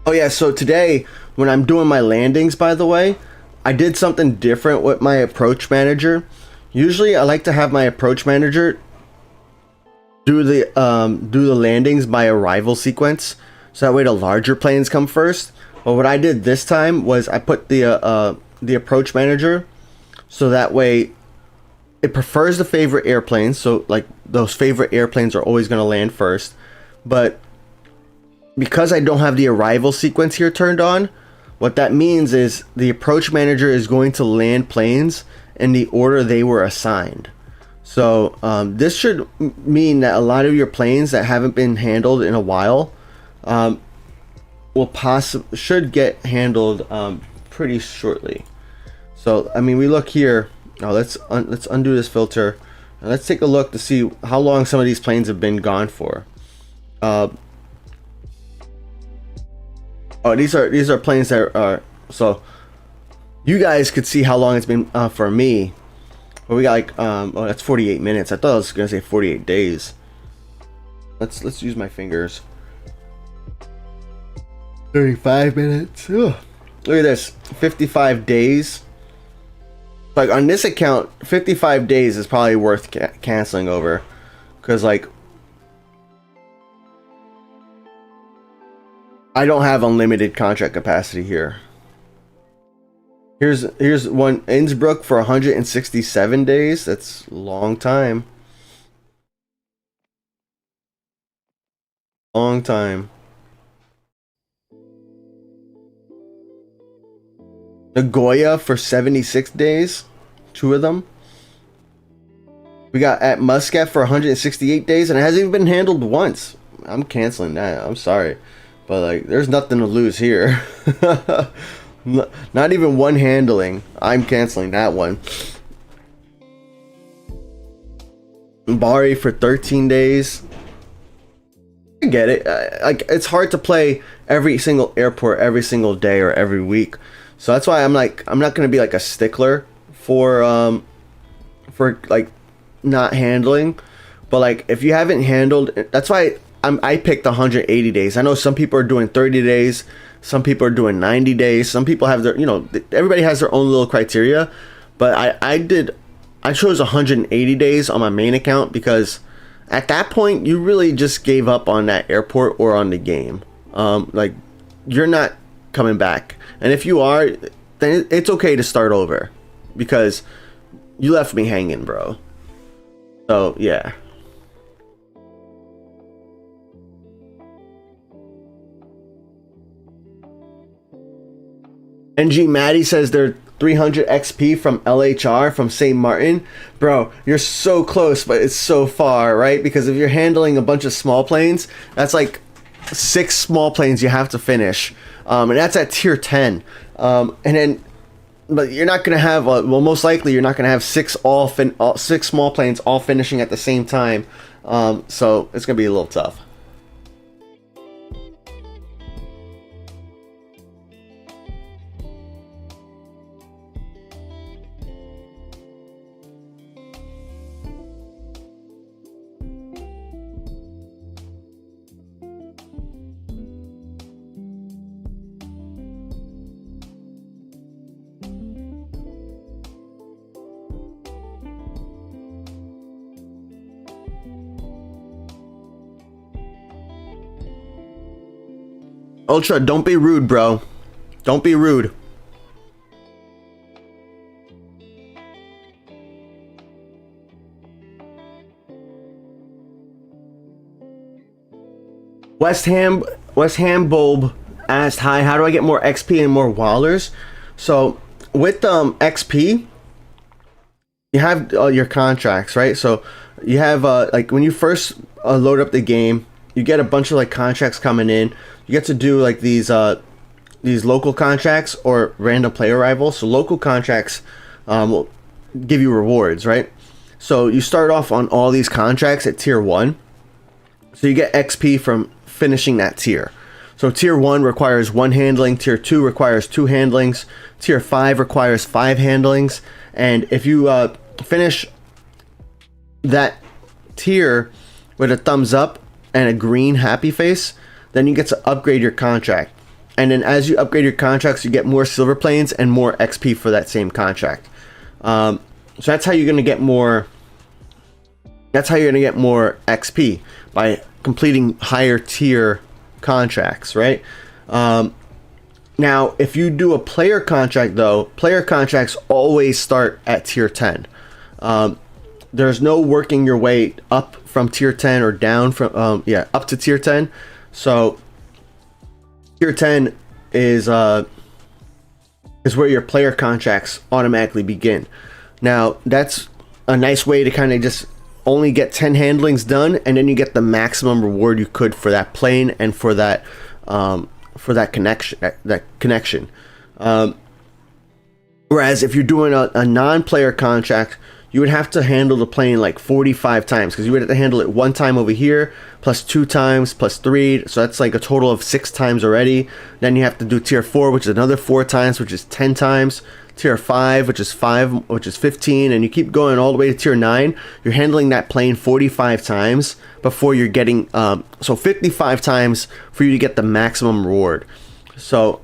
oh yeah, so today when I'm doing my landings, by the way, I did something different with my approach manager. Usually I like to have my approach manager do the landings by arrival sequence, so that way the larger planes come first. But what I did this time was I put the approach manager so that way it prefers the favorite airplanes, so like those favorite airplanes are always going to land first. But because I don't have the arrival sequence here turned on, what that means is the approach manager is going to land planes in the order they were assigned. So this should mean that a lot of your planes that haven't been handled in a while should get handled pretty shortly. So I mean, we look here. Oh, let's undo this filter and let's take a look to see how long some of these planes have been gone for. Oh, these are planes that are, so you guys could see how long it's been for me. But we got like oh, that's 48 minutes. I thought I was gonna say 48 days. Let's use my fingers. 35 minutes. Ugh. Look at this, 55 days. Like on this account, 55 days is probably worth canceling over, because like I don't have unlimited contract capacity here. Here's one, Innsbruck for 167 days. That's a long time. Long time. Nagoya for 76 days. 2 of them. We got at Muscat for 168 days, and it hasn't even been handled once. I'm canceling that. I'm sorry. But, like, there's nothing to lose here. Not even one handling. I'm canceling that one. Bari for 13 days. I get it. Like, it's hard to play every single airport every single day or every week. So that's why I'm like, I'm not going to be like a stickler for like not handling. But like, if you haven't handled, that's why I picked 180 days. I know some people are doing 30 days. Some people are doing 90 days. Some people have their, you know, everybody has their own little criteria. But I chose 180 days on my main account because at that point you really just gave up on that airport or on the game. Like, you're not coming back. And if you are, then it's okay to start over because you left me hanging, bro. So yeah. NG Maddie says they're 300 XP from LHR from St. Martin. Bro, you're so close, but it's so far, right? Because if you're handling a bunch of small planes, that's like 6 small planes you have to finish. And that's at tier 10. And then, but you're not going to have, well, most likely you're not going to have 6 small planes all finishing at the same time. So it's going to be a little tough. Ultra, don't be rude, bro. Don't be rude. West Ham Bulb asked, hi, how do I get more XP and more Wallers? So with XP, you have your contracts, right? So you have like when you first load up the game, you get a bunch of like contracts coming in. You get to do like these local contracts or random player arrivals. So local contracts will give you rewards, right? So you start off on all these contracts at tier 1. So you get XP from finishing that tier. So tier 1 requires 1 handling, tier 2 requires 2 handlings, tier 5 requires 5 handlings, and if you finish that tier with a thumbs up and a green happy face, then you get to upgrade your contract. And then as you upgrade your contracts, you get more silver planes and more XP for that same contract. So that's how you're going to get more. That's how you're going to get more XP, by completing higher tier contracts, right? Now, if you do a player contract, though, player contracts always start at tier 10. There's no working your way up from tier 10 or down from up to tier 10. So tier 10 is where your player contracts automatically begin. Now, that's a nice way to kind of just only get 10 handlings done, and then you get the maximum reward you could for that plane and for that connection. Whereas if you're doing a non-player contract, you would have to handle the plane like 45 times, because you would have to handle it 1 time over here, plus 2 times, plus 3, so that's like a total of 6 times already. Then you have to do tier 4, which is another 4 times, which is 10 times. Tier 5, which is 15, and you keep going all the way to tier 9. You're handling that plane 45 times before you're getting, so 55 times for you to get the maximum reward. So,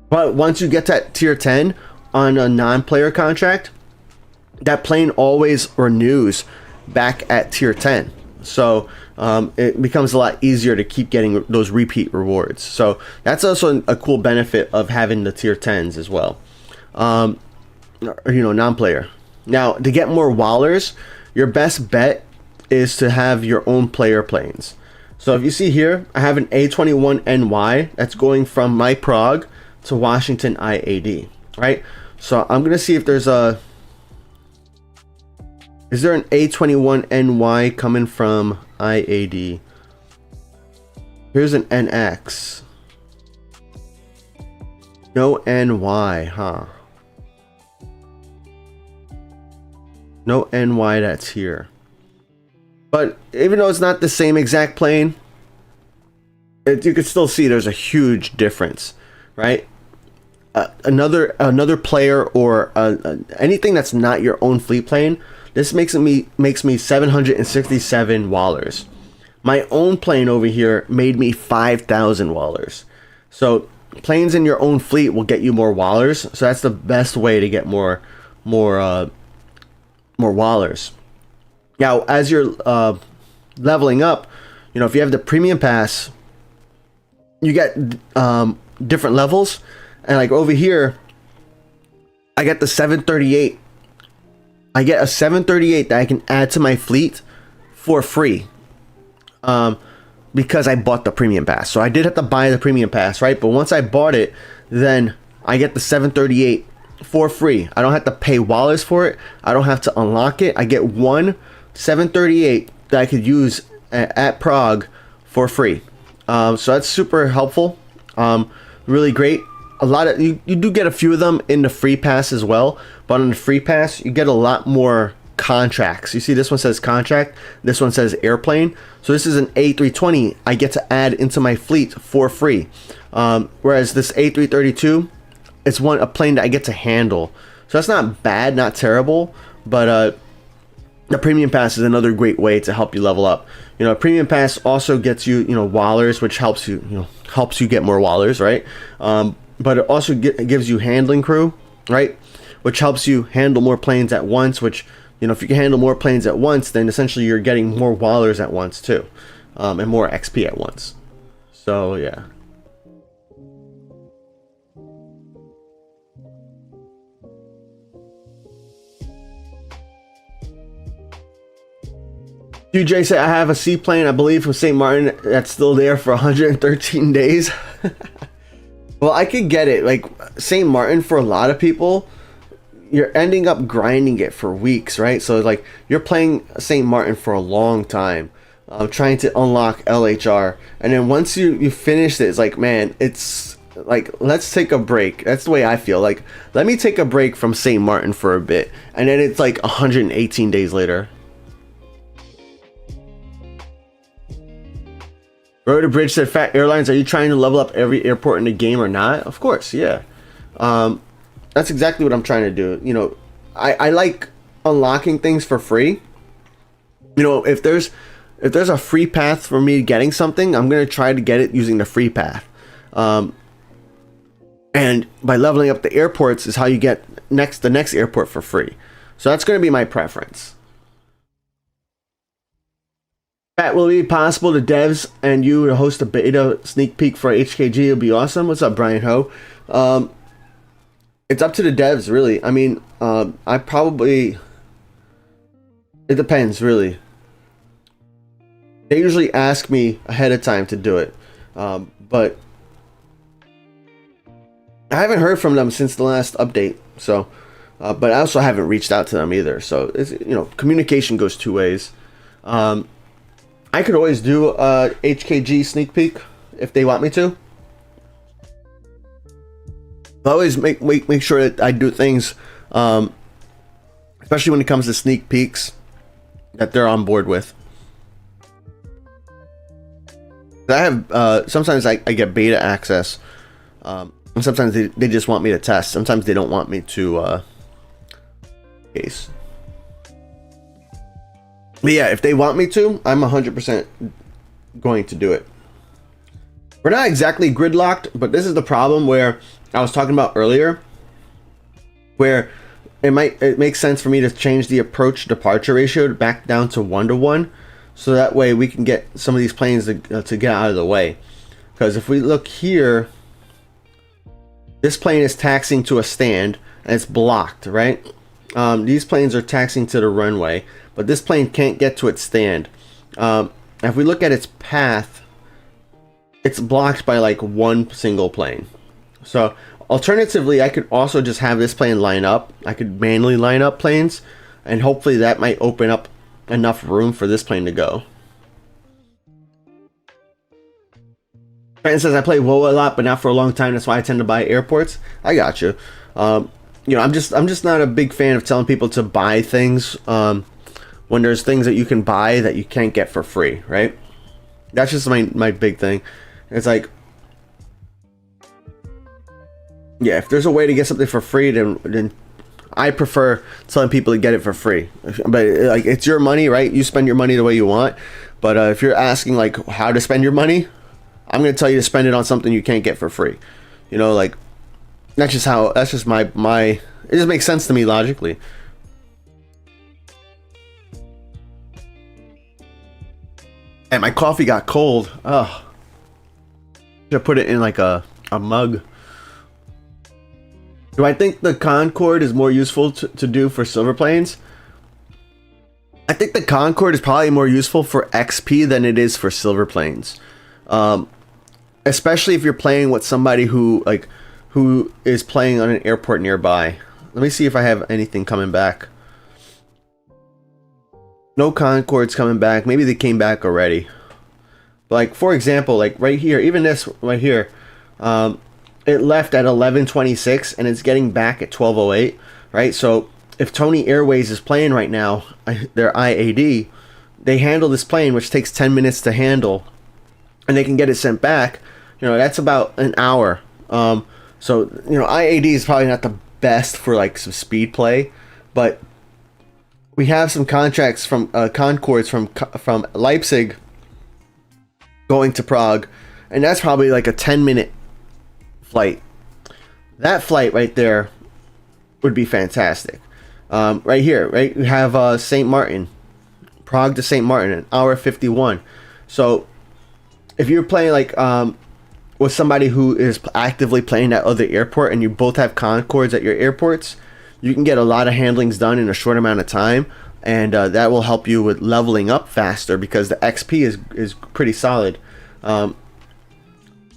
but once you get to tier 10 on a non-player contract, that plane always renews back at tier 10. So it becomes a lot easier to keep getting those repeat rewards. So that's also a cool benefit of having the tier 10s as well. Non-player. Now, to get more Wallers, your best bet is to have your own player planes. So if you see here, I have an A21NY that's going from my Prague to Washington IAD, right? So I'm gonna see if there's a, is there an A21NY coming from IAD? Here's an NX. No NY, huh? No NY that's here. But even though it's not the same exact plane, you can still see there's a huge difference, right? Another player or anything that's not your own fleet plane, this makes me 767 wallers. My own plane over here made me 5,000 wallers. So planes in your own fleet will get you more wallers. So that's the best way to get more wallers. Now, as you're leveling up, you know, if you have the premium pass, you get different levels. And like over here, I get the 738. I get a 738 that I can add to my fleet for free. Because I bought the premium pass. So I did have to buy the premium pass, right? But once I bought it, then I get the 738 for free. I don't have to pay wallets for it. I don't have to unlock it. I get one 738 that I could use at Prague for free. So that's super helpful. Really great. A lot of you do get a few of them in the free pass as well, but on the free pass you get a lot more contracts. You see this one says contract, this one says airplane. So this is an A320 I get to add into my fleet for free. Whereas this A332, it's a plane that I get to handle. So that's not bad, not terrible, but the premium pass is another great way to help you level up. You know, a premium pass also gets you, wallers, which helps you, helps you get more wallers, right? But it also gives you handling crew, right? Which helps you handle more planes at once, which, if you can handle more planes at once, then essentially you're getting more wallers at once too, and more XP at once. So yeah. QJ said, I have a seaplane, I believe, from St. Martin that's still there for 113 days. Well, I could get it. Like, St. Martin, for a lot of people, you're ending up grinding it for weeks, right? So, like, you're playing St. Martin for a long time, trying to unlock LHR. And then once you finish it, it's like, man, it's like, let's take a break. That's the way I feel. Like, let me take a break from St. Martin for a bit. And then it's like 118 days later. Road to Bridge said, Phat Airlines, are you trying to level up every airport in the game or not? Of course, yeah. That's exactly what I'm trying to do. I like unlocking things for free. If there's a free path for me getting something, I'm going to try to get it using the free path. And by leveling up the airports is how you get the next airport for free. So that's going to be my preference. Pat, will it be possible to devs and you to host a beta sneak peek for HKG? It'll be awesome. What's up, Brian Ho? It's up to the devs, really. I mean, it depends, really. They usually ask me ahead of time to do it, but I haven't heard from them since the last update. So, but I also haven't reached out to them either. So, it's, communication goes two ways. I could always do a HKG sneak peek if they want me to. I always make sure that I do things, especially when it comes to sneak peeks, that they're on board with. I have sometimes I get beta access, and sometimes they just want me to test. Sometimes they don't want me to case. But yeah, if they want me to, I'm 100% going to do it. We're not exactly gridlocked, but this is the problem where I was talking about earlier, where it makes sense for me to change the approach departure ratio back down to 1-to-1, so that way we can get some of these planes to get out of the way. Because if we look here, this plane is taxiing to a stand and it's blocked, right? These planes are taxiing to the runway, but this plane can't get to its stand. And if we look at its path, it's blocked by like one single plane. So alternatively, I could also just have this plane line up. I could manually line up planes, and hopefully that might open up enough room for this plane to go. Brandon says, I play WoA a lot, but not for a long time. That's why I tend to buy airports. I got you. You know, I'm just not a big fan of telling people to buy things when there's things that you can buy that you can't get for free, right? That's just my big thing. It's like, yeah, if there's a way to get something for free, then I prefer telling people to get it for free. But like, it's your money, right? You spend your money the way you want. But if you're asking like how to spend your money, I'm gonna tell you to spend it on something you can't get for free. You know, like that's just my it just makes sense to me logically. And my coffee got cold. Oh, should put it in like a mug. Do I think the Concorde is more useful to do for silver planes? I think the Concorde is probably more useful for XP than it is for silver planes. Especially if you're playing with somebody who is playing on an airport nearby. Let me see if I have anything coming back. No Concordes coming back. Maybe they came back already. Like, for example, like right here, even this right here, it left at 11:26 and it's getting back at 12:08, right? So if Tony Airways is playing right now, their IAD, they handle this plane, which takes 10 minutes to handle, and they can get it sent back. You know, that's about an hour. So, you know, IAD is probably not the best for like some speed play, but we have some contracts from Concordes from Leipzig going to Prague, and that's probably like a 10-minute flight. That flight right there would be fantastic. Right here, right, we have St. Martin, Prague to St. Martin, an hour 51. So if you're playing like with somebody who is actively playing at other airport and you both have Concordes at your airports, you can get a lot of handlings done in a short amount of time, and that will help you with leveling up faster because the XP is pretty solid. I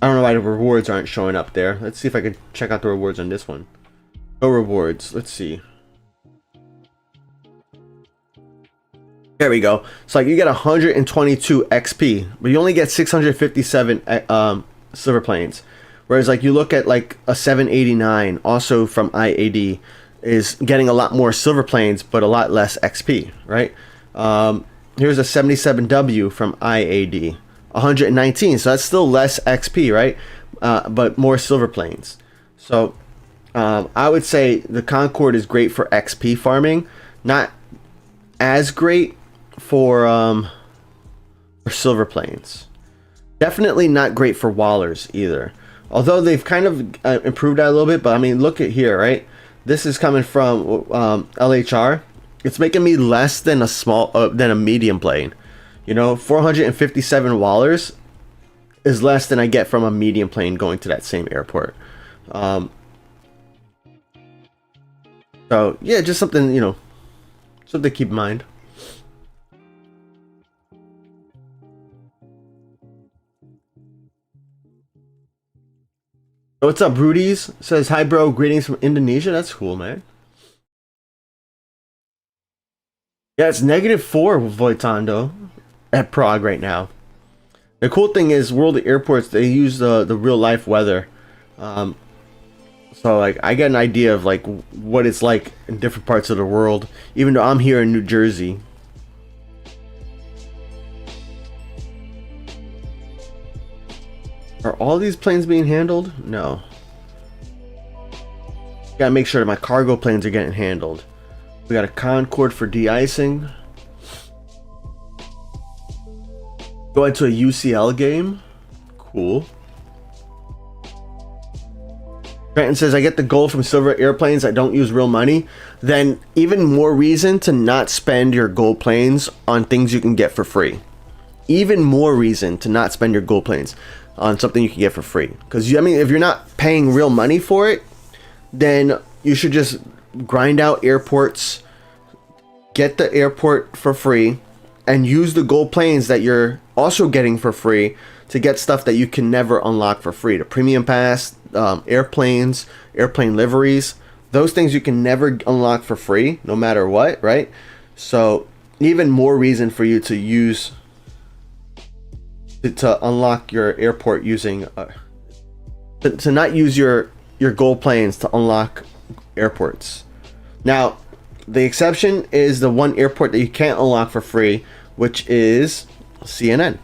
don't know why the rewards aren't showing up there. Let's see if I can check out the rewards on this one. Go rewards. Let's see. There we go. So like you get 122 XP, but you only get 657 silver planes. Whereas like you look at like a 789, also from IAD, is getting a lot more silver planes, but a lot less XP, right? Here's a 77W from IAD, 119. So that's still less XP, right? But more silver planes. So I would say the Concorde is great for XP farming, not as great for silver planes. Definitely not great for Wallers either. Although they've kind of improved that a little bit, but I mean, look at here, right? This is coming from LHR. It's making me less than a medium plane. You know, 457 Wallers is less than I get from a medium plane going to that same airport. So yeah, just something, you know, something to keep in mind. What's up, Rudy's? Says, hi, bro. Greetings from Indonesia. That's cool, man. Yeah, it's -4 with Voitando at Prague right now. The cool thing is, World Airports, they use the real-life weather. So, like, I get an idea of, like, what it's like in different parts of the world, even though I'm here in New Jersey. Are all these planes being handled? No. Gotta make sure that my cargo planes are getting handled. We got a Concorde for de-icing. Go into a UCL game. Cool. Trenton says, I get the gold from silver airplanes. I don't use real money. Then even more reason to not spend your gold planes on things you can get for free. Even more reason to not spend your gold planes on something you can get for free. Because, I mean, if you're not paying real money for it, then you should just grind out airports, get the airport for free, and use the gold planes that you're also getting for free to get stuff that you can never unlock for free. The premium pass, airplanes, airplane liveries, those things you can never unlock for free no matter what, right? So even more reason for you to use to unlock your airport using to not use your gold planes to unlock airports. Now the exception is the one airport that you can't unlock for free, which is CNN.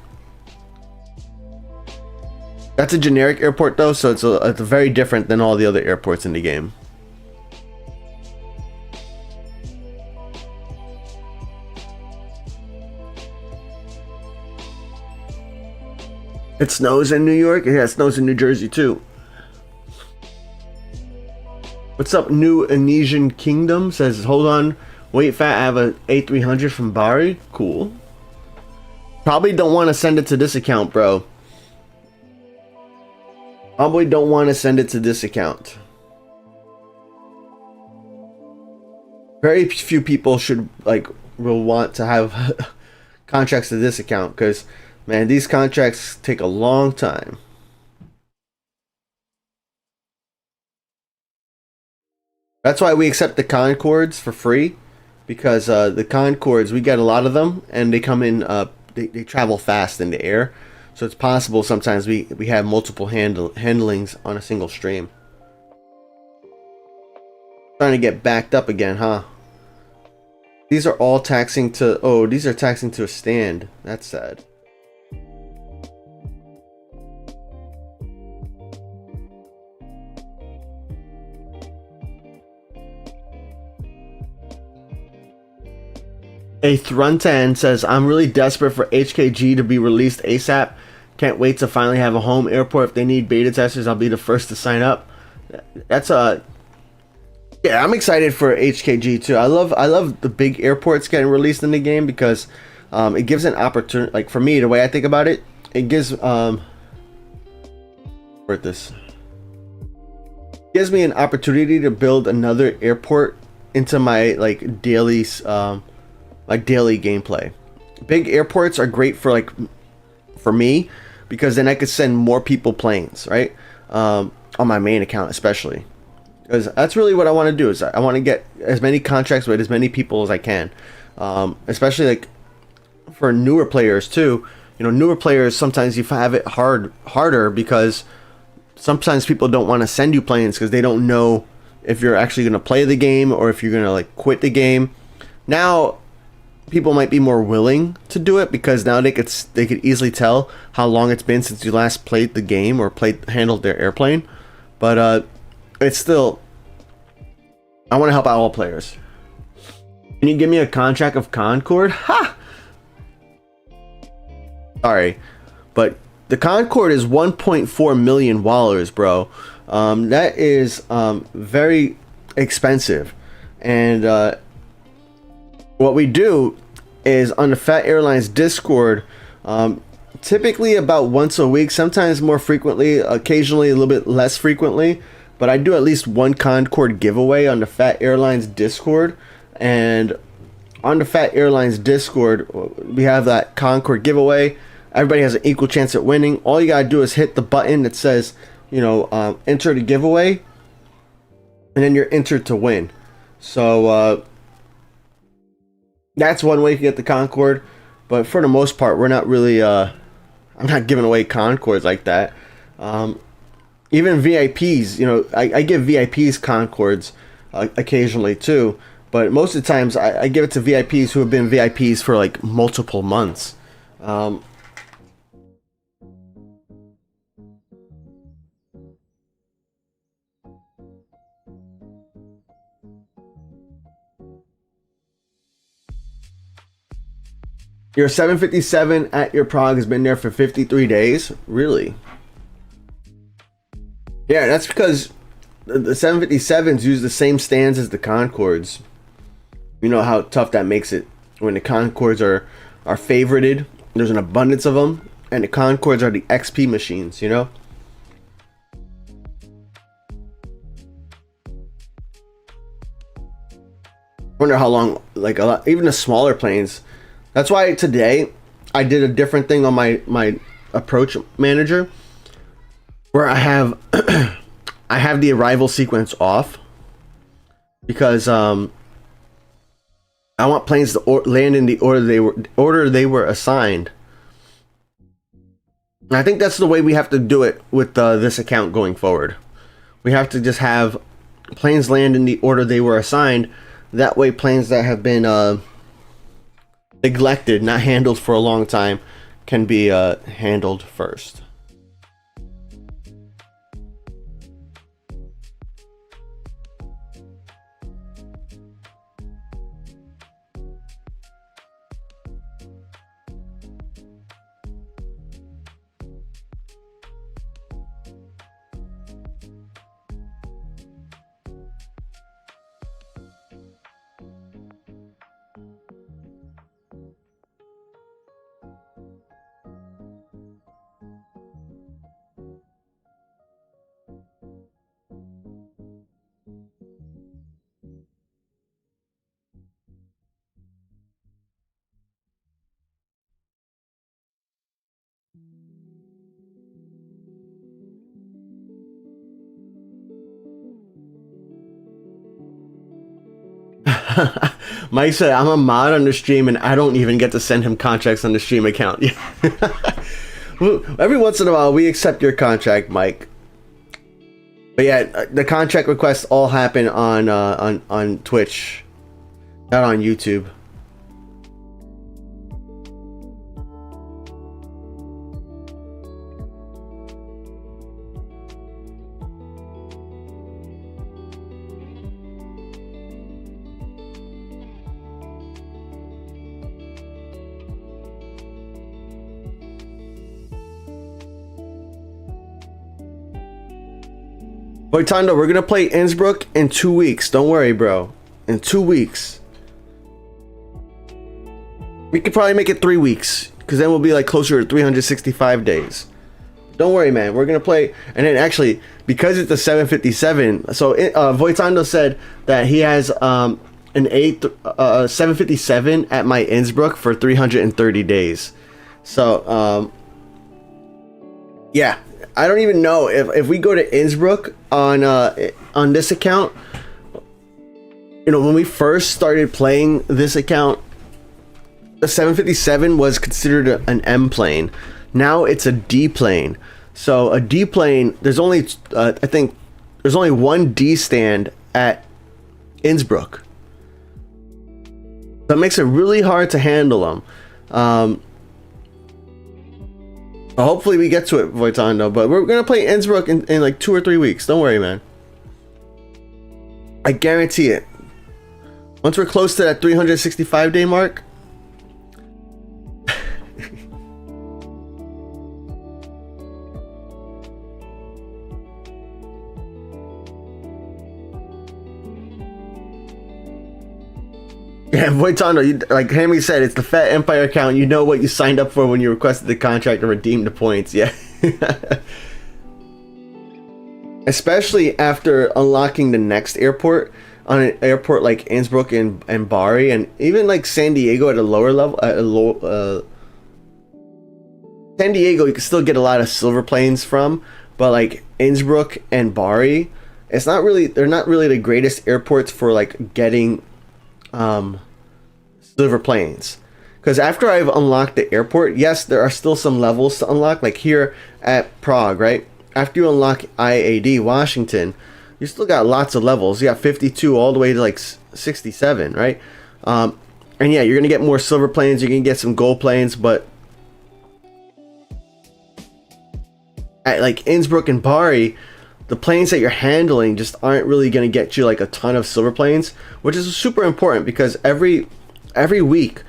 That's a generic airport though, so it's very different than all the other airports in the game. It snows in New York? Yeah, it snows in New Jersey too. What's up, New Indonesian Kingdom? Says, hold on, wait, Phat, I have a A300 from Bari. Cool. Probably don't want to send it to this account, bro. Probably don't want to send it to this account. Very few people will want to have contracts to this account, because man, these contracts take a long time. That's why we accept the Concords for free, because the Concords, we get a lot of them, and they come in, they travel fast in the air, so it's possible sometimes we have multiple handlings on a single stream. Trying to get backed up again, huh? These are all taxing to, oh, these are taxing to a stand. That's sad. A Thruntan says, I'm really desperate for HKG to be released ASAP. Can't wait to finally have a home airport. If they need beta testers, I'll be the first to sign up. That's yeah, I'm excited for HKG too. I love the big airports getting released in the game, because it gives an opportunity. Like for me, the way I think about it, it gives gives me an opportunity to build another airport into my daily gameplay. Big airports are great for me, because then I could send more people planes, right? On my main account especially, because that's really what I want to do. Is I want to get as many contracts with as many people as I can, especially for newer players too. You know, newer players, sometimes you have it harder because sometimes people don't want to send you planes because they don't know if you're actually going to play the game or if you're going to quit the game. Now people might be more willing to do it, because now they could easily tell how long it's been since you last played the game or handled their airplane. But it's still, I want to help out all players. Can you give me a contract of Concord? Ha! Sorry, but the Concord is 1.4 million wallers, bro. That is very expensive. And what we do is on the Phat Airlines Discord, typically about once a week, sometimes more frequently, occasionally a little bit less frequently, but I do at least one Concord giveaway on the Phat Airlines Discord. And on the Phat Airlines Discord, we have that Concord giveaway. Everybody has an equal chance at winning. All you gotta do is hit the button that says, enter the giveaway, and then you're entered to win. So that's one way you can get the Concord, but for the most part, we're not really, I'm not giving away Concords like that. Even VIPs, I give VIPs Concords occasionally too, but most of the times I give it to VIPs who have been VIPs for multiple months. Your 757 at your Prague has been there for 53 days? Really? Yeah, that's because the 757s use the same stands as the Concords. You know how tough that makes it when the Concords are favorited. There's an abundance of them, and the Concords are the XP machines, Wonder how long, even the smaller planes, That's why today I did a different thing on my approach manager, where I have I have the arrival sequence off, because I want planes to land in the order they were assigned. And I think that's the way we have to do it with this account going forward. We have to just have planes land in the order they were assigned. That way, planes that have been neglected, not handled for a long time, can be handled first. Mike said, I'm a mod on the stream and I don't even get to send him contracts on the stream account. Every once in a while we accept your contract, Mike. But yeah, the contract requests all happen on Twitch, not on YouTube. Boy, Tondo, we're gonna play Innsbruck in 2 weeks. Don't worry, bro. In 2 weeks. We could probably make it 3 weeks, because then we'll be like closer to 365 days. Don't worry, man. We're gonna play, and then actually, because it's a 757, so Voitondo said that he has an 757 at my Innsbruck for 330 days. So yeah. I don't even know if we go to Innsbruck on this account. You know, when we first started playing this account, the 757 was considered an M plane. Now it's a D plane. So a D plane, there's only I think there's only one D stand at Innsbruck. That makes it really hard to handle them. Hopefully we get to it, Voitondo, but we're gonna play Innsbruck in like 2 or 3 weeks. Don't worry, man. I guarantee it. Once we're close to that 365 day mark. Yeah, Voitondo, like Hammy said, it's the Phat Empire account. You know what you signed up for when you requested the contract to redeem the points. Yeah. Especially after unlocking the next airport, on an airport like Innsbruck and Bari, and even like San Diego at a lower level. San Diego, you can still get a lot of silver planes from, but like Innsbruck and Bari, they're not really the greatest airports for like getting silver planes. Because after I've unlocked the airport, yes, there are still some levels to unlock, like here at Prague, right? After you unlock IAD Washington, you still got lots of levels. You got 52 all the way to like 67, right? And yeah, you're gonna get more silver planes, you're gonna get some gold planes, but at like Innsbruck and Bari, the planes that you're handling just aren't really going to get you like a ton of silver planes, which is super important, because every week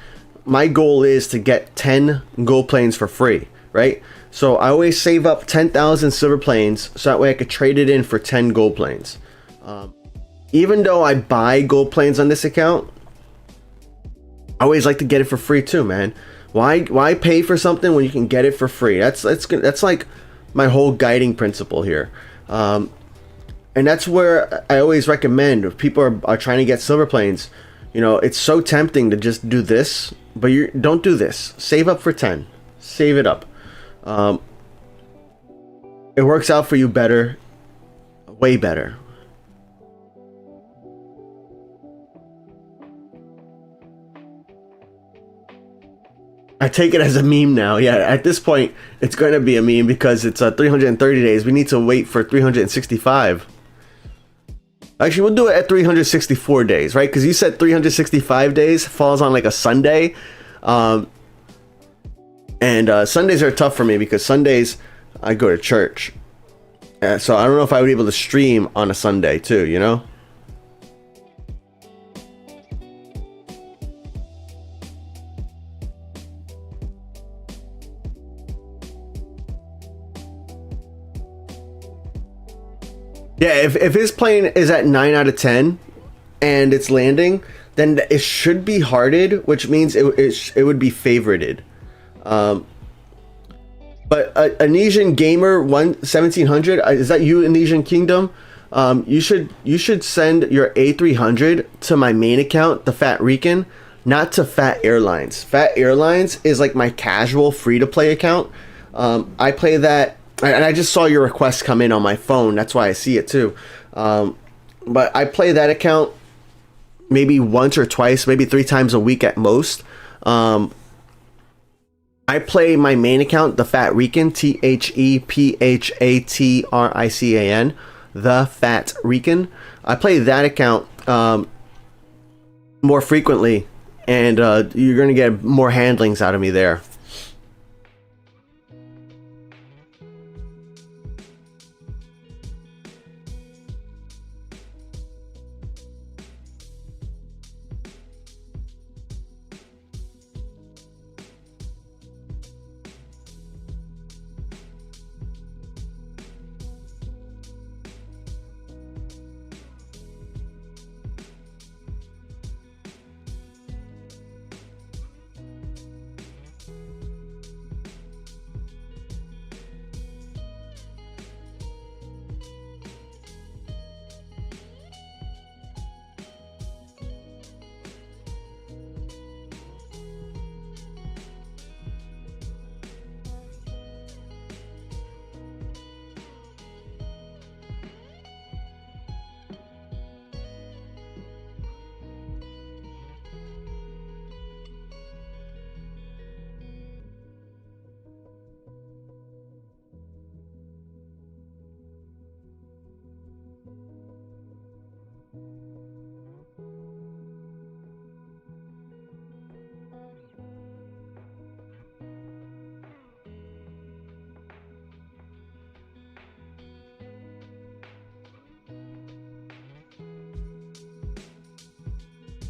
my goal is to get 10 gold planes for free, right? So I always save up 10,000 silver planes so that way I could trade it in for 10 gold planes. Even though I buy gold planes on this account, I always like to get it for free too, man. Why pay for something when you can get it for free? That's like my whole guiding principle here. And that's where I always recommend, if people are trying to get silver planes, you know, it's so tempting to just do this but you don't do this. Save up for 10. Save it up. It works out for you better, way better. I take it as a meme now. Yeah, at this point, it's going to be a meme because it's 330 days. We need to wait for 365. Actually, we'll do it at 364 days, right? Because you said 365 days falls on like a Sunday. And Sundays are tough for me because Sundays I go to church. So I don't know if I would be able to stream on a Sunday too, you know? Yeah, if his plane is at 9 out of 10 and it's landing, then it should be hearted, which means it would be favorited. But Anesian Gamer 1700, is that you, Anesian Kingdom? You should send your A300 to my main account, the Phat Rican, not to Phat Airlines. Phat Airlines is like my casual free-to-play account. I play that, and I just saw your request come in on my phone. That's why I see it too. But I play that account maybe once or twice, maybe 3 times a week at most. I play my main account, the Phat Rican, THEPHATRICAN, the Phat Rican. I play that account more frequently, and you're going to get more handlings out of me there.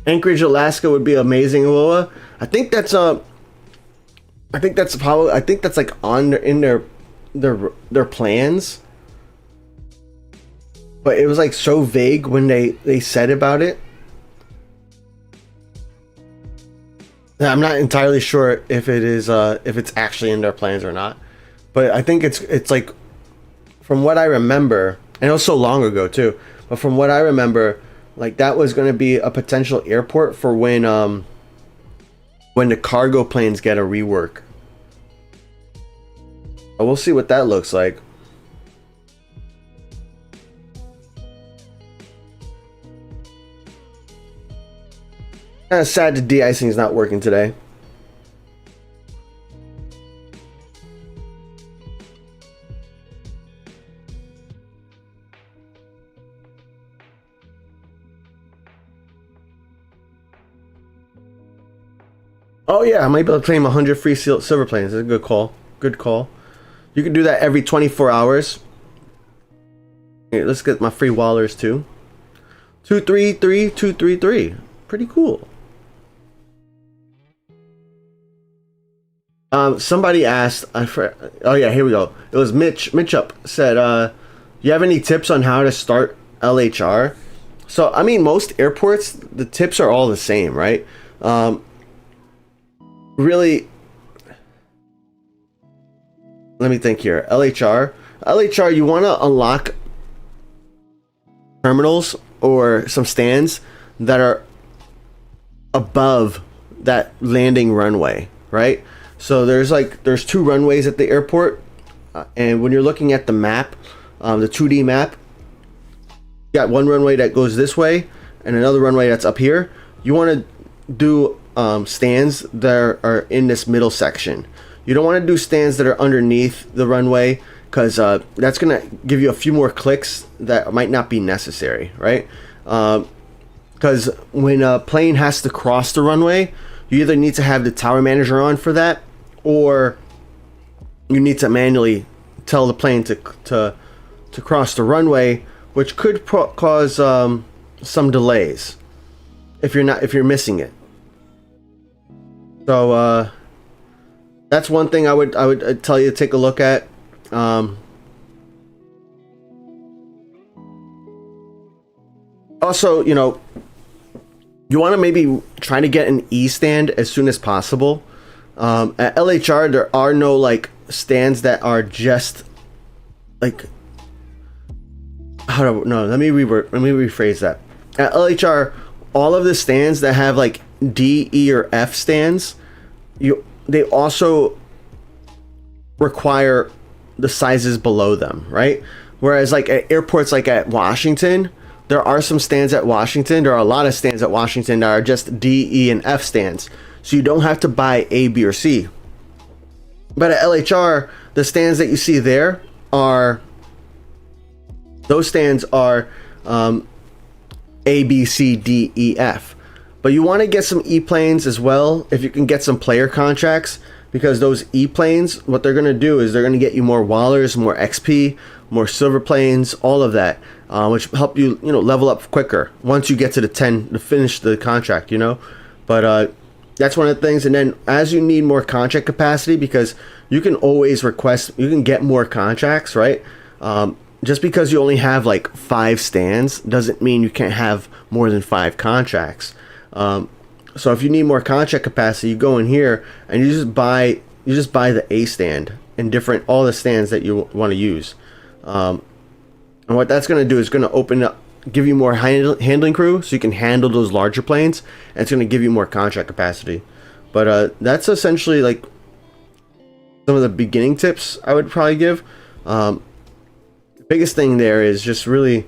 Anchorage, Alaska would be amazing, Loa. I think that's like on in their plans. But it was like so vague when they said about it. I'm not entirely sure if it is if it's actually in their plans or not. But I think it's like, from what I remember, and it was so long ago too, but from what I remember, like that was going to be a potential airport for when the cargo planes get a rework. But we'll see what that looks like. Kind of sad the de-icing is not working today. Oh yeah, I might be able to claim 100 free silver planes. That's a good call. Good call. You can do that every 24 hours. Here, let's get my free wallers too. 233233. Pretty cool. Somebody asked, oh yeah, here we go. It was Mitchup said, you have any tips on how to start LHR? So, I mean, most airports, the tips are all the same, right? Really, let me think here. LHR, you want to unlock terminals or some stands that are above that landing runway, right? So there's two runways at the airport, and when you're looking at the map, the 2D map, you got one runway that goes this way and another runway that's up here. You want to do stands that are in this middle section. You don't want to do stands that are underneath the runway, because that's going to give you a few more clicks that might not be necessary, right? Because when a plane has to cross the runway, you either need to have the tower manager on for that, or you need to manually tell the plane to cross the runway, which could cause some delays if you're missing it. So that's one thing I would tell you to take a look at. Also, you want to maybe try to get an E stand as soon as possible. At LHR, there are no like stands that are just like, let me rephrase that. At LHR, all of the stands that have like D, E, or F stands, they also require the sizes below them, right? Whereas like at airports like at Washington, there are some stands at Washington. There are a lot of stands at Washington that are just D, E, and F stands. So you don't have to buy A, B, or C. But at LHR, the stands that you see there are, those stands are A, B, C, D, E, F. But you want to get some E planes as well if you can get some player contracts, because those E planes, what they're going to do is they're going to get you more Wallers, more XP, more silver planes, all of that, which help you, level up quicker once you get to the 10 to finish the contract, But that's one of the things. And then as you need more contract capacity, because you can always request, you can get more contracts, right? Just because you only have like 5 stands doesn't mean you can't have more than 5 contracts. So if you need more contract capacity, you go in here and you just buy the A stand and all the stands that you want to use. And what that's going to do is going to open up, give you more handling crew, so you can handle those larger planes, and it's going to give you more contract capacity. But that's essentially like some of the beginning tips I would probably give. The biggest thing there is just really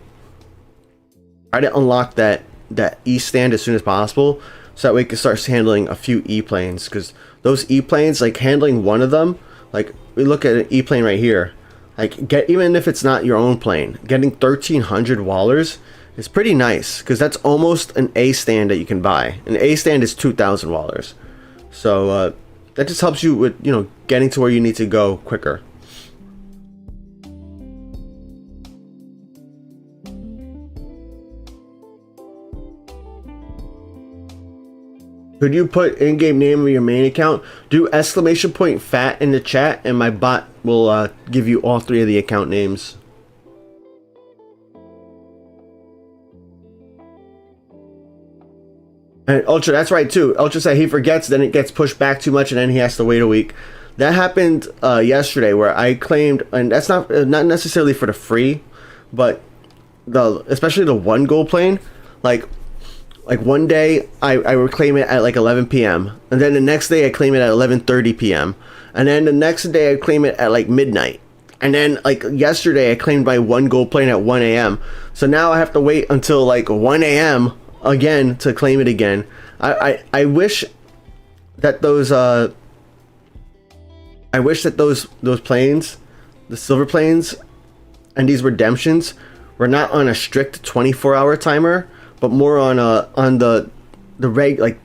try to unlock that E stand as soon as possible, so that way you can start handling a few E planes, because those E planes, like handling one of them, like we look at an E plane right here, like even if it's not your own plane, getting 1,300 Wallers is pretty nice, because that's almost an A stand that you can buy. An A stand is 2,000 Wallers, so that just helps you with getting to where you need to go quicker. Could you put in-game name of your main account? Do !Phat in the chat, and my bot will give you all 3 of the account names. And Ultra, that's right too. Ultra said he forgets, then it gets pushed back too much, and then he has to wait a week. That happened yesterday, where I claimed, and that's not necessarily for the free, but especially the 1 gold plane, like one day I would claim it at like 11 p.m. and then the next day I claim it at 11:30 p.m. and then the next day I claim it at like midnight, and then like yesterday I claimed my 1 gold plane at 1 a.m. So now I have to wait until like 1 a.m. again to claim it again. I wish that those planes, the silver planes, and these redemptions were not on a strict 24-hour timer, but more on the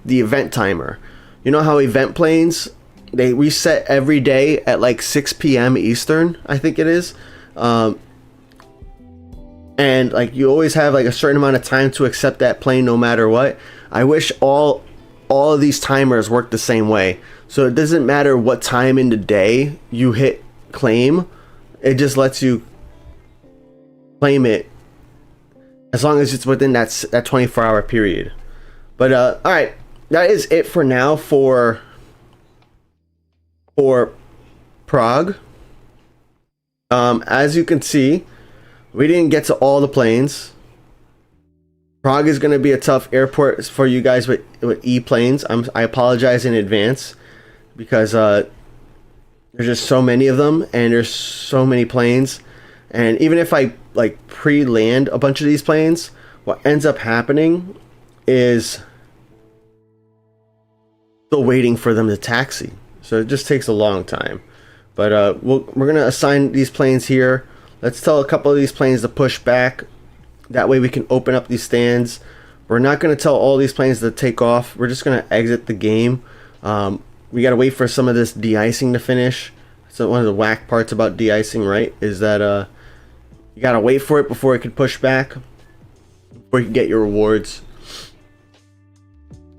event timer. You know how event planes, they reset every day at like 6 p.m. Eastern, I think it is. And like you always have like a certain amount of time to accept that plane no matter what. I wish all of these timers work the same way. So it doesn't matter what time in the day you hit claim, it just lets you claim it as long as it's within that 24-hour period. But all right, that is it for now for Prague. As you can see, we didn't get to all the planes. Prague is going to be a tough airport for you guys with E-planes. I apologize in advance because there's just so many of them and there's so many planes. And even if I like pre-land a bunch of these planes, what ends up happening is still waiting for them to taxi. So it just takes a long time. But we're going to assign these planes here. Let's tell a couple of these planes to push back. That way we can open up these stands. We're not going to tell all these planes to take off. We're just going to exit the game. We got to wait for some of this de-icing to finish. So one of the whack parts about de-icing, right, is that you got to wait for it before it can push back, before you can get your rewards.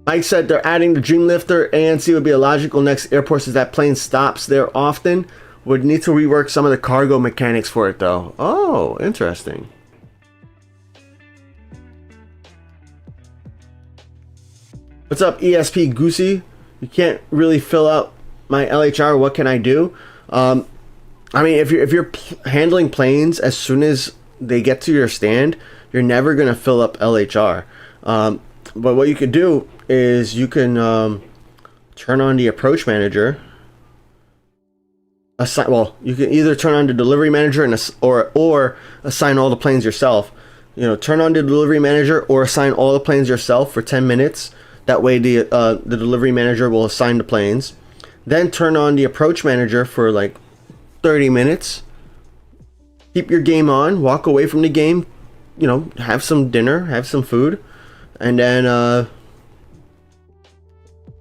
Mike said they're adding the Dreamlifter. ANC would be a logical next airport since that plane stops there often. Would need to rework some of the cargo mechanics for it though. Oh, interesting. What's up, ESP Goosey? You can't really fill out my LHR. What can I do? I mean, if you're handling planes as soon as they get to your stand, you're never gonna fill up LHR. But what you could do is you can turn on the approach manager. Well, you can either turn on the delivery manager and or assign all the planes yourself. You know, turn on the delivery manager or assign all the planes yourself for 10 minutes. That way the delivery manager will assign the planes. Then turn on the approach manager for like 30 minutes. Keep your game on, walk away from the game, you know, have some dinner, have some food, and then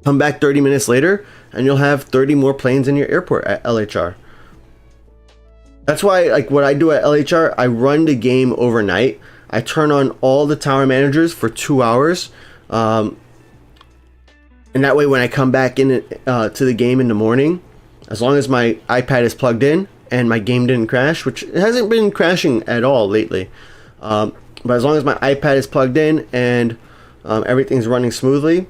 come back 30 minutes later and you'll have 30 more planes in your airport at LHR. That's why, like, what I do at LHR, I run the game overnight. I turn on all the tower managers for 2 hours. And that way when I come back in to the game in the morning, as long as my iPad is plugged in and my game didn't crash, which it hasn't been crashing at all lately, but as long as my iPad is plugged in and everything's running smoothly,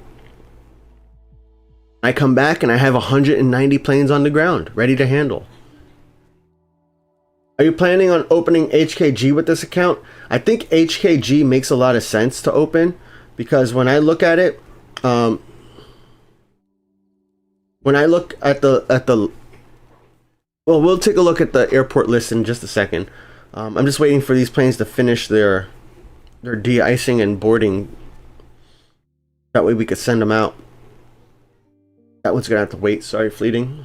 I come back and I have 190 planes on the ground ready to handle. Are you planning on opening HKG with this account? I think HKG makes a lot of sense to open because when I look at it, when I look at the well, we'll take a look at the airport list in just a second. I'm just waiting for these planes to finish their de-icing and boarding. That way we could send them out. That one's gonna have to wait. Sorry, fleeting.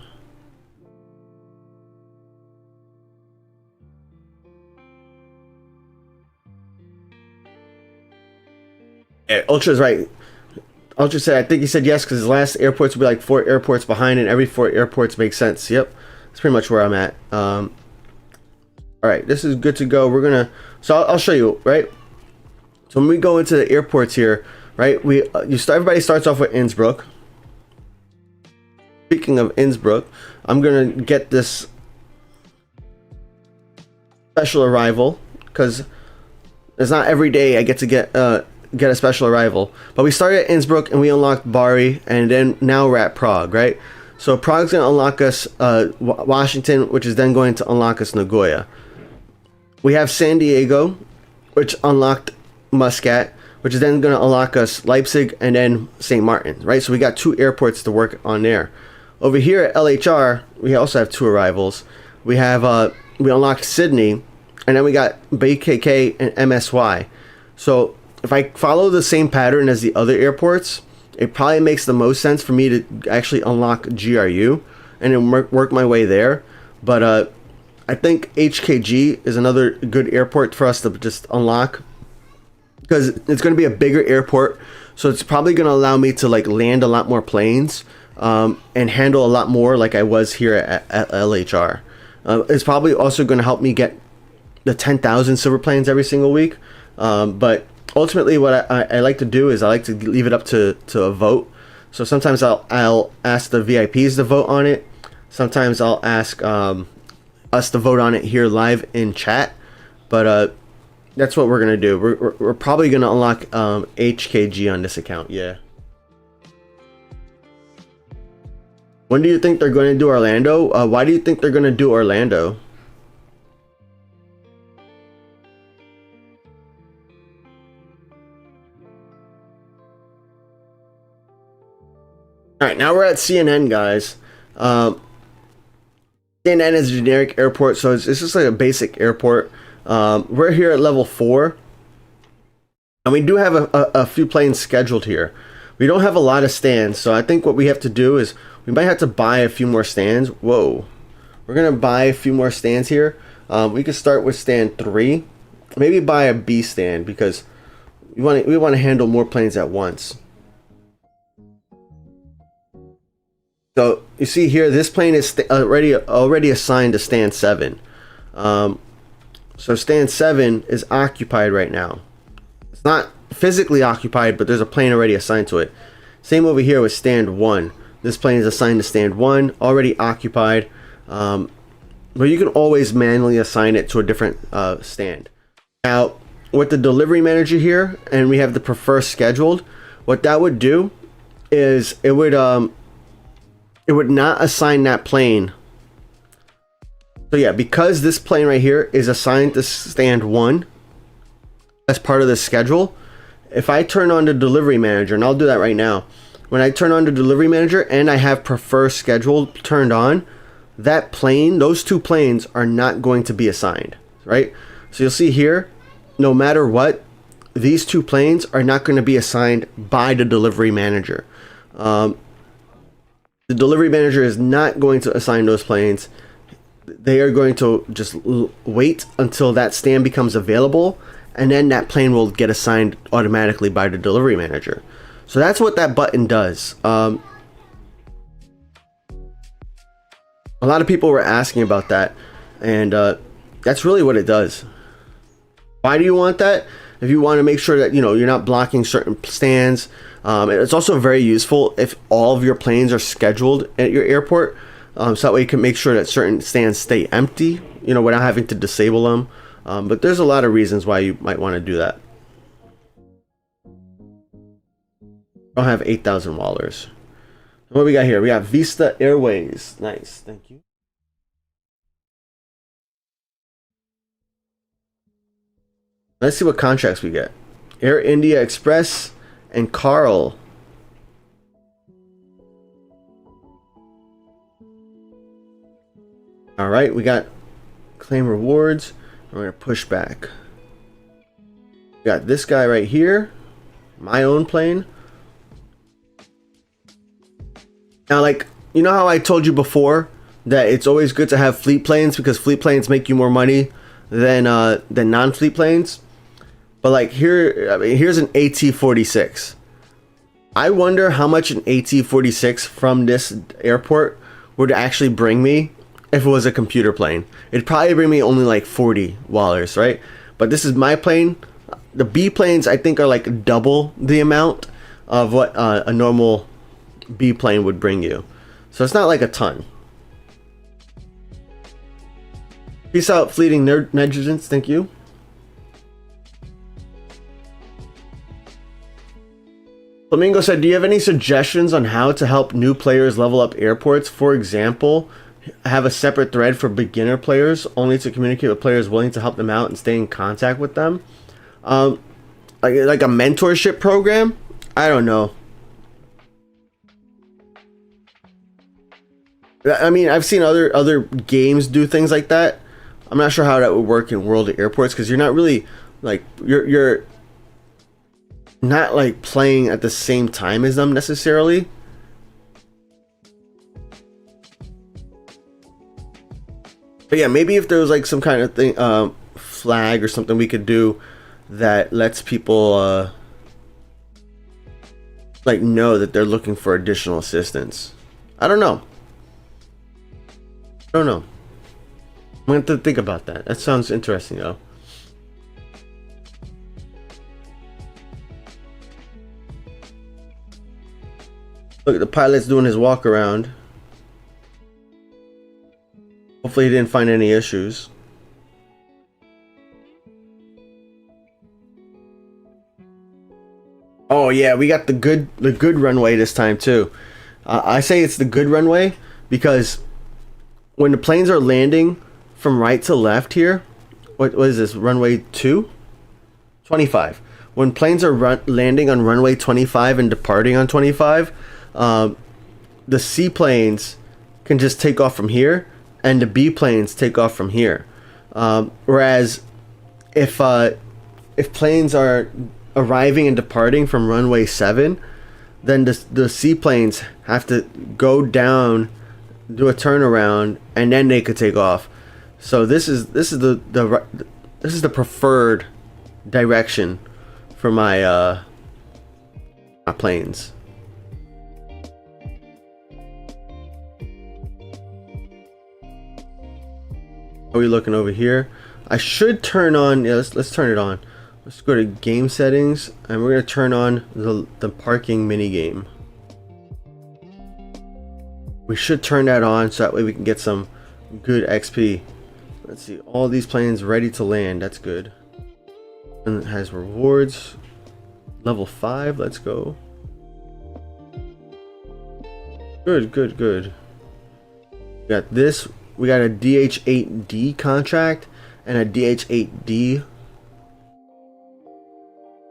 Yeah, Ultra's right. Ultra said, I think he said yes because his last airports will be like 4 airports behind, and every 4 airports makes sense. Yep, that's pretty much where I'm at. All right, this is good to go. We're gonna. So I'll show you. Right. So when we go into the airports here, right? Everybody starts off with Innsbruck. Speaking of Innsbruck, I'm gonna get this special arrival because it's not every day I get to get a special arrival. But we started at Innsbruck and we unlocked Bari, and then now we're at Prague, right? So Prague's gonna unlock us Washington, which is then going to unlock us Nagoya. We have San Diego, which unlocked Muscat, which is then gonna unlock us Leipzig and then St. Martin, right? So we got 2 airports to work on there. Over here at LHR, we also have 2 arrivals. We have we unlocked Sydney, and then we got BKK and MSY. So if I follow the same pattern as the other airports, it probably makes the most sense for me to actually unlock GRU and then work my way there. But I think HKG is another good airport for us to just unlock because it's going to be a bigger airport. So it's probably going to allow me to like land a lot more planes and handle a lot more like I was here at LHR. It's probably also going to help me get the 10,000 silver planes every single week. But ultimately what I like to do is I like to leave it up to a vote. So sometimes I'll ask the VIPs to vote on it. Sometimes I'll ask us to vote on it here live in chat. But that's what we're gonna do. We're probably gonna unlock HKG on this account. Yeah. When do you think they're going to do Orlando? Why do you think they're going to do Orlando? All right, now we're at CNN, guys. CNN is a generic airport, so it's just like a basic airport. We're here at level 4, and we do have a few planes scheduled here. We don't have a lot of stands, so I think what we have to do is we might have to buy a few more stands. Whoa, we're gonna buy a few more stands here. We could start with stand 3, maybe buy a B stand because we want to handle more planes at once. So you see here, this plane is already assigned to stand 7. So stand 7 is occupied right now. It's not physically occupied, but there's a plane already assigned to it. Same over here with stand 1. This plane is assigned to stand 1, already occupied. But you can always manually assign it to a different stand. Now, with the delivery manager here, and we have the prefer scheduled, what that would do is it would not assign that plane. So yeah, because this plane right here is assigned to stand 1 as part of the schedule, if I turn on the delivery manager, and I'll do that right now, when I turn on the delivery manager and I have prefer scheduled turned on, that plane, those two planes are not going to be assigned, right? So you'll see here, no matter what, these two planes are not going to be assigned by the delivery manager. The delivery manager is not going to assign those planes. They are going to just wait until that stand becomes available, and then that plane will get assigned automatically by the delivery manager. So that's what that button does. A lot of people were asking about that, and that's really what it does. Why do you want that? If you want to make sure that you're not blocking certain stands. It's also very useful if all of your planes are scheduled at your airport, so that way you can make sure that certain stands stay empty, without having to disable them. But there's a lot of reasons why you might want to do that. I'll have 8,000 Wallers. What we got here? We got Vista Airways. Nice, thank you. Let's see what contracts we get. Air India Express and Carl. All right, we got claim rewards. We're gonna push back. We got this guy right here, my own plane. Now, how I told you before that it's always good to have fleet planes because fleet planes make you more money than non-fleet planes. But here's an AT-46. I wonder how much an AT-46 from this airport would actually bring me if it was a computer plane. It'd probably bring me only like 40 Wallers, right? But this is my plane. The B planes I think are like double the amount of what a normal B plane would bring you. So it's not like a ton. Peace out, fleeting negligence. Thank you. Flamingo said, do you have any suggestions on how to help new players level up airports? For example, have a separate thread for beginner players only to communicate with players willing to help them out and stay in contact with them. Like a mentorship program? I don't know. I mean, I've seen other games do things like that. I'm not sure how that would work in World of Airports because you're not really like you're not like playing at the same time as them necessarily. But yeah, maybe if there was like some kind of thing, flag or something we could do that lets people like know that they're looking for additional assistance. I don't know. I'm gonna have to think about that. That sounds interesting though. Look, the pilot's doing his walk around. Hopefully he didn't find any issues. Oh yeah, we got the good runway this time too. I say it's the good runway because when the planes are landing from right to left here, what is this, runway 2? 25. When planes are landing on runway 25 and departing on 25, the seaplanes can just take off from here, and the B planes take off from here. Whereas if planes are arriving and departing from runway 7, then the seaplanes have to go down, do a turnaround, and then they could take off. So this is the preferred direction for my my planes. Are we looking over here? I should turn on. Yeah, let's turn it on. Let's go to game settings, and we're gonna turn on the parking mini game. We should turn that on so that way we can get some good XP. Let's see, all these planes ready to land. That's good. And it has rewards. Level 5. Let's go. Good, good, good. We got this. We got a DH-8D contract and a DH-8D.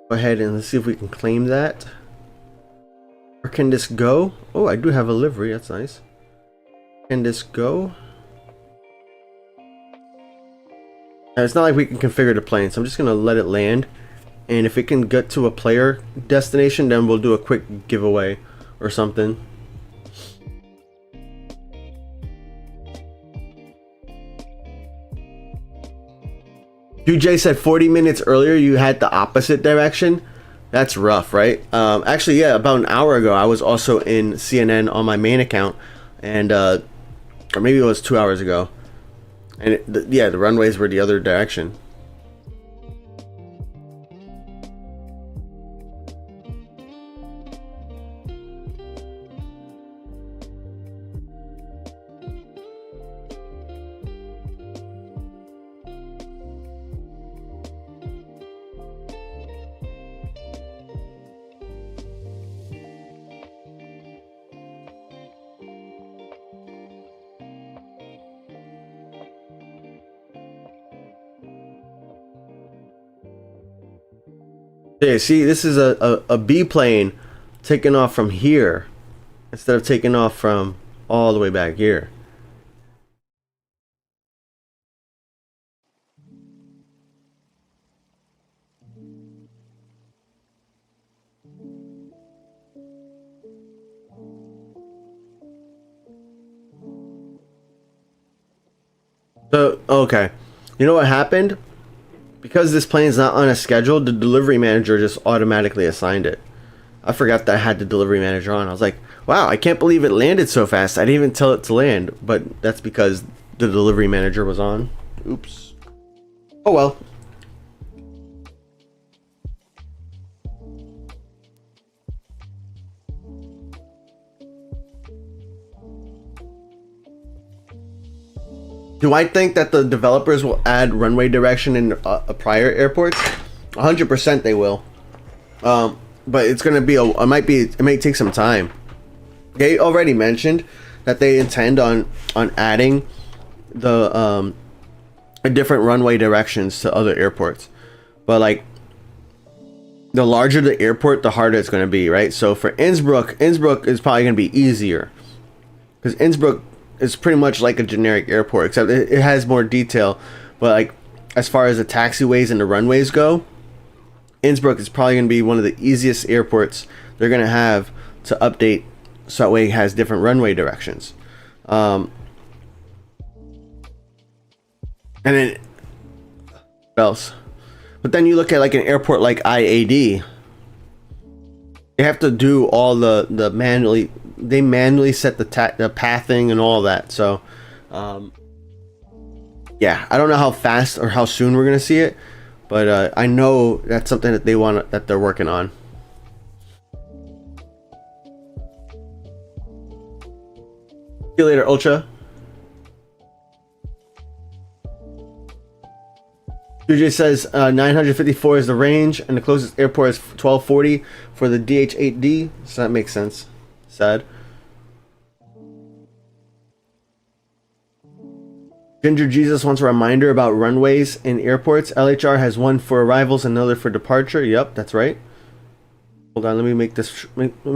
Go ahead and let's see if we can claim that. Where can this go? Oh, I do have a livery. That's nice. Can this go? And it's not like we can configure the plane, so I'm just gonna let it land. And if it can get to a player destination, then we'll do a quick giveaway or something. UJ said 40 minutes earlier you had the opposite direction. That's rough, right? Actually, yeah, about an hour ago I was also in CNN on my main account, and or maybe it was 2 hours ago, and yeah, the runways were the other direction. Okay, see, this is a B plane taking off from here instead of taking off from all the way back here. So, okay, you know what happened? Because this plane is not on a schedule, the delivery manager just automatically assigned it. I forgot that I had the delivery manager on. I was like, wow, I can't believe it landed so fast. I didn't even tell it to land, but that's because the delivery manager was on. Oops. Oh well. Do I think that the developers will add runway direction in prior airports? 100% they will. But it's gonna be it may take some time. They already mentioned that they intend on adding the different runway directions to other airports. But like, the larger the airport, the harder it's gonna be, right? So for Innsbruck is probably gonna be easier, because Innsbruck is pretty much like a generic airport, except it has more detail. But like, as far as the taxiways and the runways go, Innsbruck is probably going to be one of the easiest airports they're going to have to update, so that way it has different runway directions. And then what else? But then you look at like an airport like IAD, they have to do all the manually set the pathing and all that. So yeah, I don't know how fast or how soon we're gonna see it, but I know that's something that they're working on. See you later, Ultra. UJ says 954 is the range, and the closest airport is 1240 for the DH-8D, so that makes sense. Sad. Ginger Jesus wants a reminder about runways in airports. LHR has one for arrivals and another for departure. Yep, that's right. Hold on, let me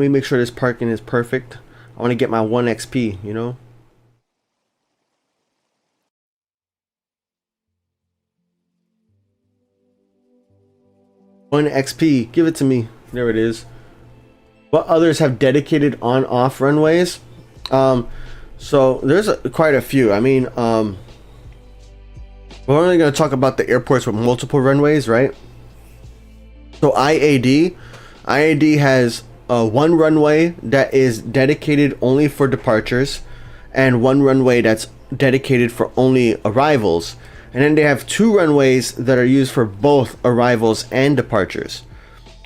make sure this parking is perfect. I want to get my 1 XP, you know? One XP, give it to me. There it is. What others have dedicated on-off runways? So there's quite a few. I mean, we're only going to talk about the airports with multiple runways, right? So IAD has one runway that is dedicated only for departures, and one runway that's dedicated for only arrivals. And then they have 2 runways that are used for both arrivals and departures.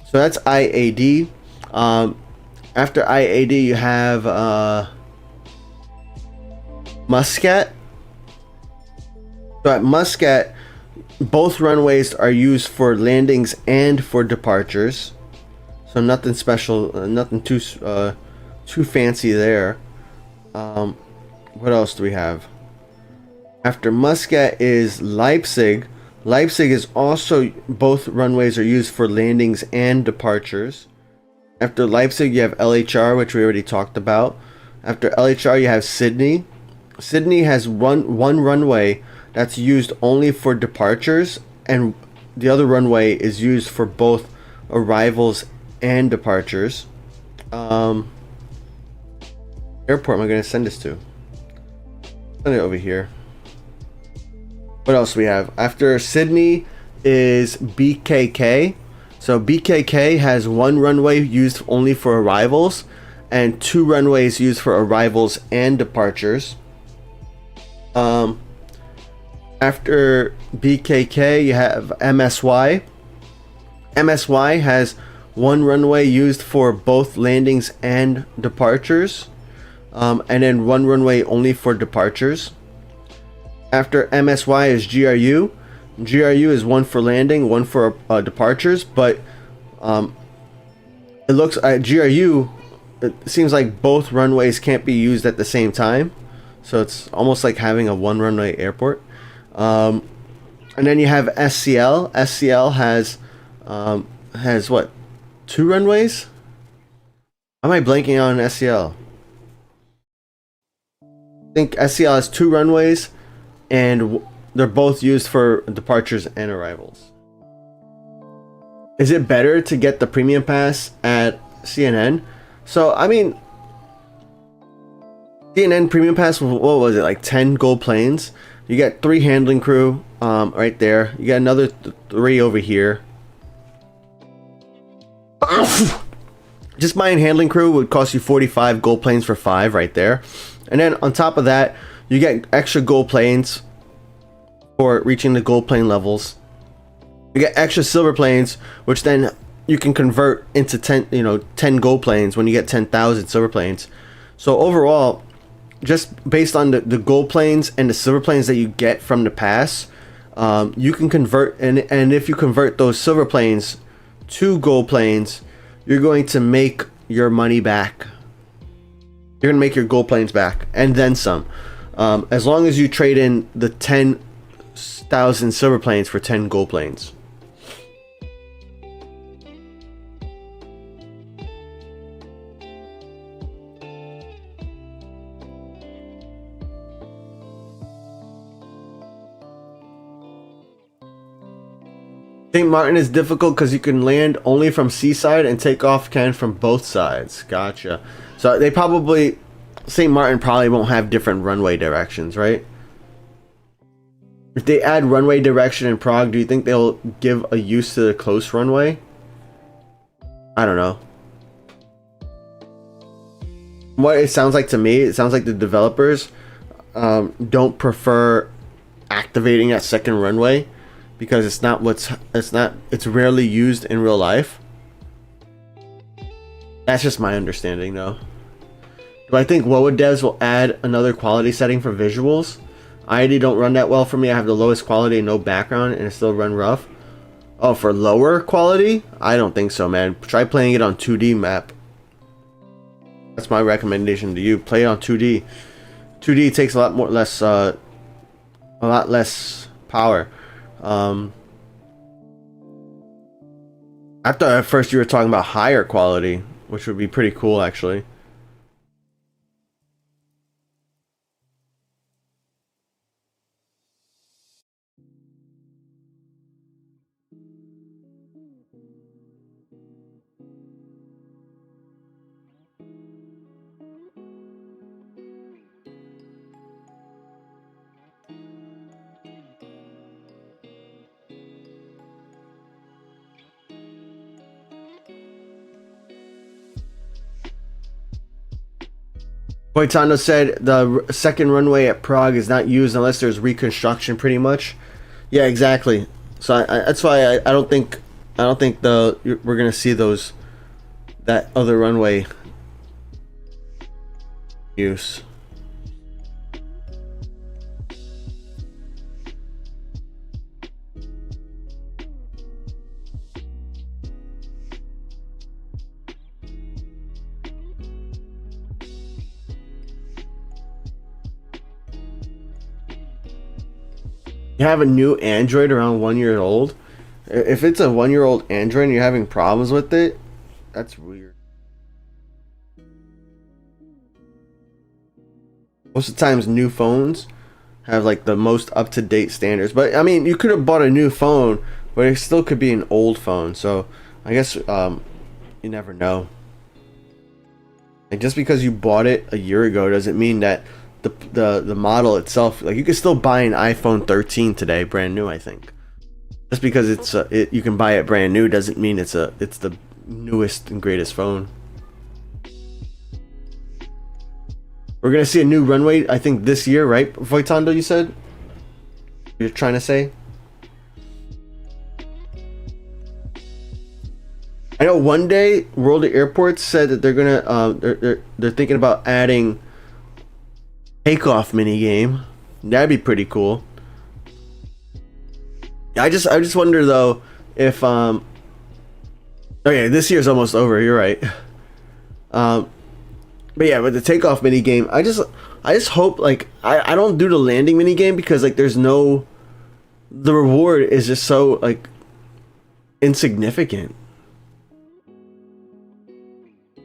So that's IAD. After IAD, you have Muscat. So at Muscat, both runways are used for landings and for departures. So nothing special, nothing too fancy there. What else do we have? After Muscat is Leipzig. Leipzig is also, both runways are used for landings and departures. After Leipzig, you have LHR, which we already talked about. After LHR, you have Sydney. Sydney has one runway that's used only for departures, and the other runway is used for both arrivals and departures. Airport am I going to send this to? Send it over here. What else do we have? After Sydney is BKK. So BKK has one runway used only for arrivals and 2 runways used for arrivals and departures. After BKK, you have MSY. MSY has one runway used for both landings and departures, and then one runway only for departures. After MSY is GRU. GRU is one for landing, one for departures, but it looks at GRU, it seems like both runways can't be used at the same time, so it's almost like having a 1 runway airport. And then you have SCL. SCL has what, 2 runways? Am I blanking out on SCL? I think SCL has 2 runways, and they're both used for departures and arrivals. Is it better to get the premium pass at CNN? So, I mean, CNN premium pass, what was it, like 10 gold planes? You get 3 handling crew right there. You got another 3 over here. Just buying handling crew would cost you 45 gold planes for 5 right there. And then on top of that, you get extra gold planes for reaching the gold plane levels. You get extra silver planes, which then you can convert into 10 gold planes when you get 10,000 silver planes. So overall, just based on the gold planes and the silver planes that you get from the pass, you can convert, and if you convert those silver planes to gold planes, you're going to make your money back. You're going to make your gold planes back and then some, as long as you trade in the 10,000 silver planes for 10 gold planes. St. Martin is difficult because you can land only from seaside and take off from both sides. Gotcha. So they probably, St. Martin probably won't have different runway directions, right? If they add runway direction in Prague, do you think they'll give a use to the close runway? I don't know. What it sounds like to me, it sounds like the developers don't prefer activating that second runway, because it's rarely used in real life. That's just my understanding though. Do I think WoA devs will add another quality setting for visuals? IID don't run that well for me. I have the lowest quality and no background, and it still run rough. Oh, for lower quality? I don't think so, man. Try playing it on 2D map. That's my recommendation to you. Play it on 2D. 2D takes a lot less power. I thought at first you were talking about higher quality, which would be pretty cool actually. Boitano said the second runway at Prague is not used unless there's reconstruction, pretty much. Yeah, exactly. So that's why I don't think we're gonna see that other runway use. You have a new Android around 1 year old. If it's a 1 year old Android and you're having problems with it, that's weird. Most of the times, new phones have like the most up to date standards. But I mean, you could have bought a new phone, but it still could be an old phone. So I guess you never know. And just because you bought it a year ago doesn't mean that the model itself, like, you can still buy an iPhone 13 today, brand new. I think just because you can buy it brand new doesn't mean it's the newest and greatest phone. We're gonna see a new runway, I think, this year, right, Voitando? You said you're trying to say. I know one day World of Airports said that they're gonna they're thinking about adding takeoff mini game. That'd be pretty cool. I just wonder though if okay, this year's almost over, you're right. But yeah, with the takeoff mini game, I just hope, like, I don't do the landing mini game because, like, the reward is just so, like, insignificant.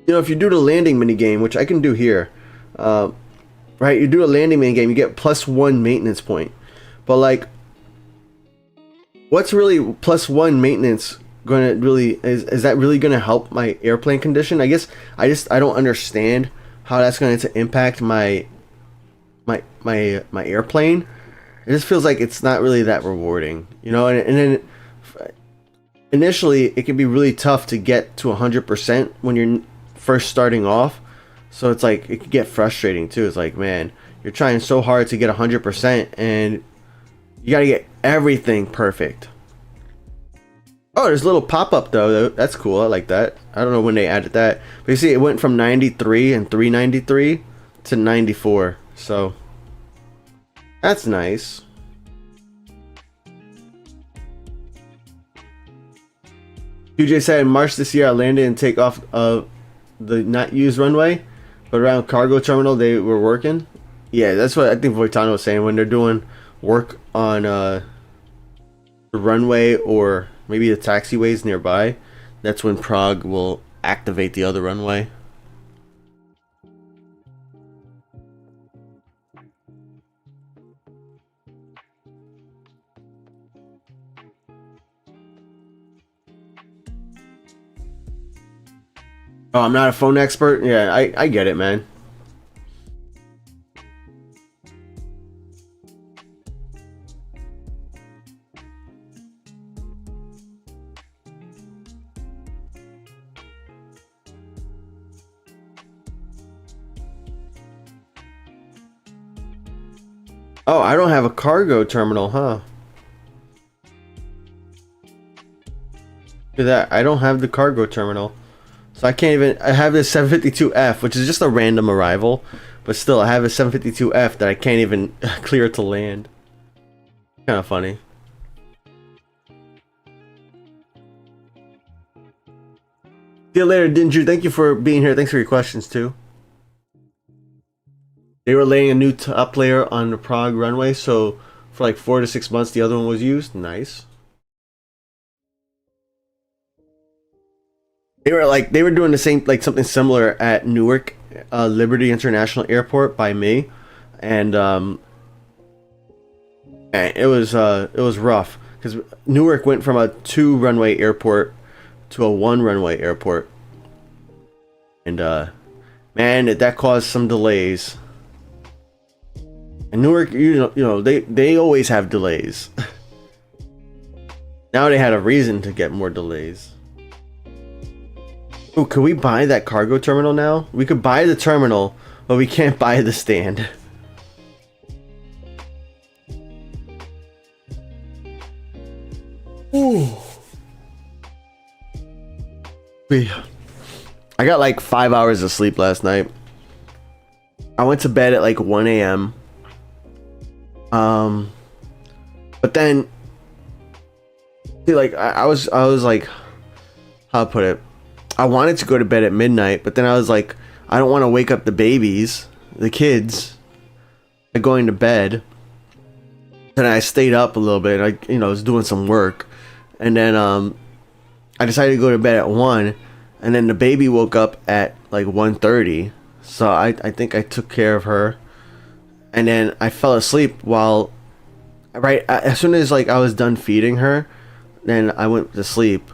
You know, if you do the landing mini game, which I can do here, right? You do a landing mini game, you get +1 maintenance point. But, like, what's really +1 maintenance gonna really is that really gonna help my airplane condition? I guess I don't understand how that's going to impact my airplane. It just feels like it's not really that rewarding, you know. And then initially it can be really tough to get to 100% when you're first starting off. So it's like, it can get frustrating too. It's like, man, you're trying so hard to get 100% and you got to get everything perfect. Oh, there's a little pop-up though. That's cool. I like that. I don't know when they added that. But you see, it went from 93 and 393 to 94. So that's nice. QJ said in March this year I landed and take off of the not used runway, but around cargo terminal they were working. Yeah, that's what I think Voitano was saying, when they're doing work on the runway or maybe the taxiways nearby. That's when Prague will activate the other runway. Oh, I'm not a phone expert? Yeah, I get it, man. Oh, I don't have a cargo terminal, huh? Look at that. I don't have the cargo terminal. So I can't even... I have this 752F, which is just a random arrival. But still, I have a 752F that I can't even clear to land. Kind of funny. See you later, Dinju. Thank you for being here. Thanks for your questions, too. They were laying a new top layer on the Prague runway, so for like 4 to 6 months the other one was used. Nice. They were doing the same, like something similar at Newark Liberty International Airport by me, and it was rough because Newark went from a 2 runway airport to a 1 runway airport, and man, that caused some delays. And Newark, you know, they always have delays. Now they had a reason to get more delays. Oh, could we buy that cargo terminal now? We could buy the terminal, but we can't buy the stand. Ooh. I got like 5 hours of sleep last night. I went to bed at like 1 a.m. But then, see, like I was like, how to put it? I wanted to go to bed at midnight, but then I was like, I don't want to wake up the babies, the kids, by going to bed. Then I stayed up a little bit. I, was doing some work, and then I decided to go to bed at 1, and then the baby woke up at like 1:30. So I think I took care of her, and then I fell asleep while, right as soon as like I was done feeding her, then I went to sleep,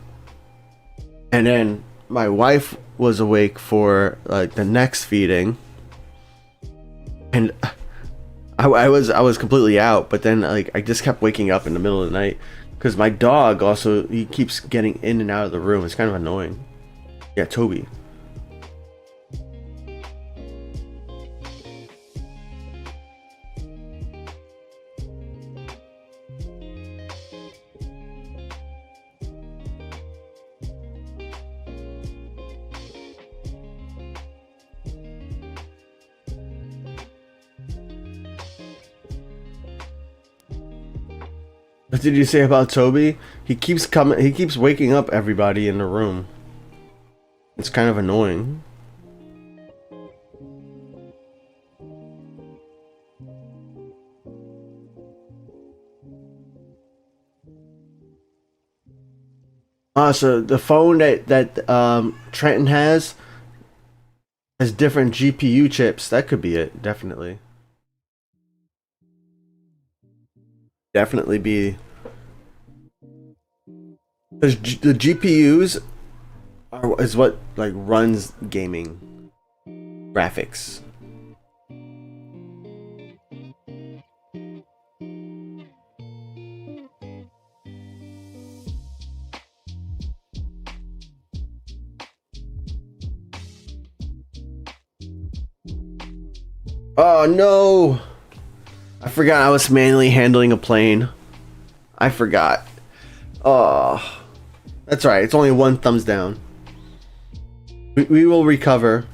and then my wife was awake for like the next feeding, and I was completely out. But then like I just kept waking up in the middle of the night because my dog also, he keeps getting in and out of the room. It's kind of annoying. Yeah, Toby. What did you say about Toby? He keeps coming. He keeps waking up everybody in the room. It's kind of annoying. So the phone that Trenton has different GPU chips. That could be it. Definitely. Definitely be. Because the GPUs is what like runs gaming graphics. Oh no! I forgot I was manually handling a plane. I forgot. Oh, that's right. It's only one thumbs down. We will recover.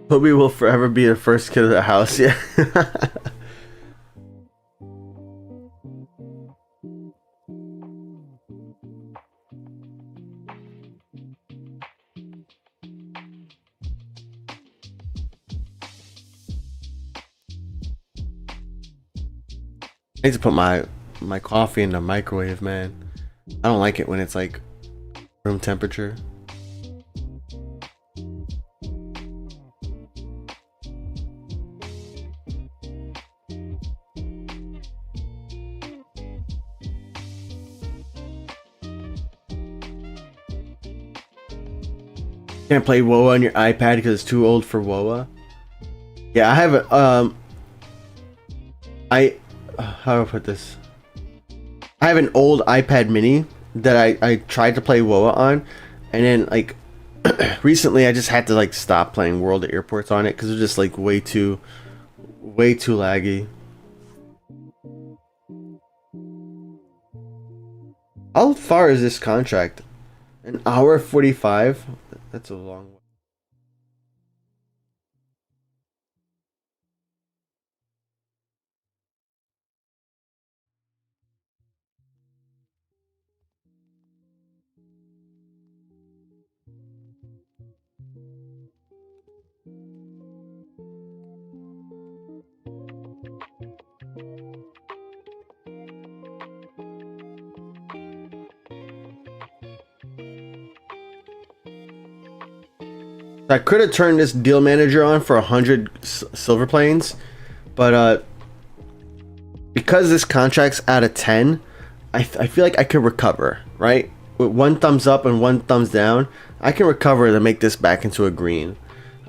Toby will forever be the first kid of the house. Yeah. I need to put my coffee in the microwave, man. I don't like it when it's like room temperature. Can't play WoA on your iPad because it's too old for WoA. Yeah, I have a how do I put this? I have an old iPad mini that I tried to play WoA on, and then like recently I just had to like stop playing World at Airports on it because it was just like way too laggy. How far is this contract? An hour 45? That's a long way. I could have turned this deal manager on for 100 silver planes, but because this contract's out of 10, I feel like I could recover, right? With one thumbs up and one thumbs down, I can recover to make this back into a green.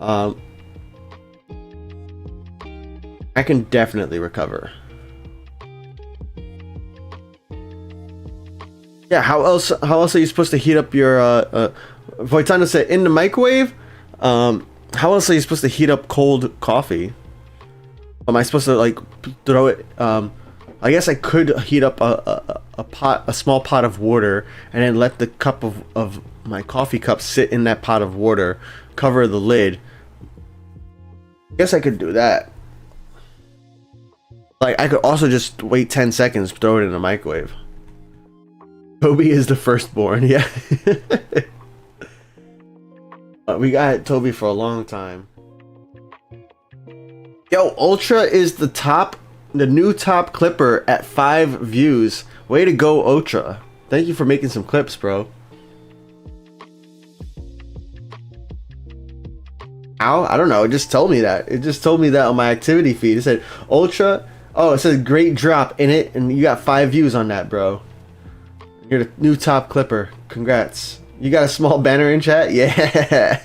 I can definitely recover. Yeah, how else are you supposed to heat up your Voitano said in the microwave? How else are you supposed to heat up cold coffee? Am I supposed to like throw it? I guess I could heat up a small pot of water and then let the cup of my coffee cup sit in that pot of water, cover the lid. I guess I could do that. Like, I could also just wait 10 seconds, throw it in the microwave. Toby is the firstborn, yeah. We got Toby for a long time. Yo, Ultra is the new top clipper at 5 views. Way to go, Ultra. Thank you for making some clips, bro. How? I don't know. It just told me that. It just told me that on my activity feed. It said, Ultra. Oh, it says great drop in it, and you got 5 views on that, bro. You're the new top clipper. Congrats. You got a small banner in chat? Yeah.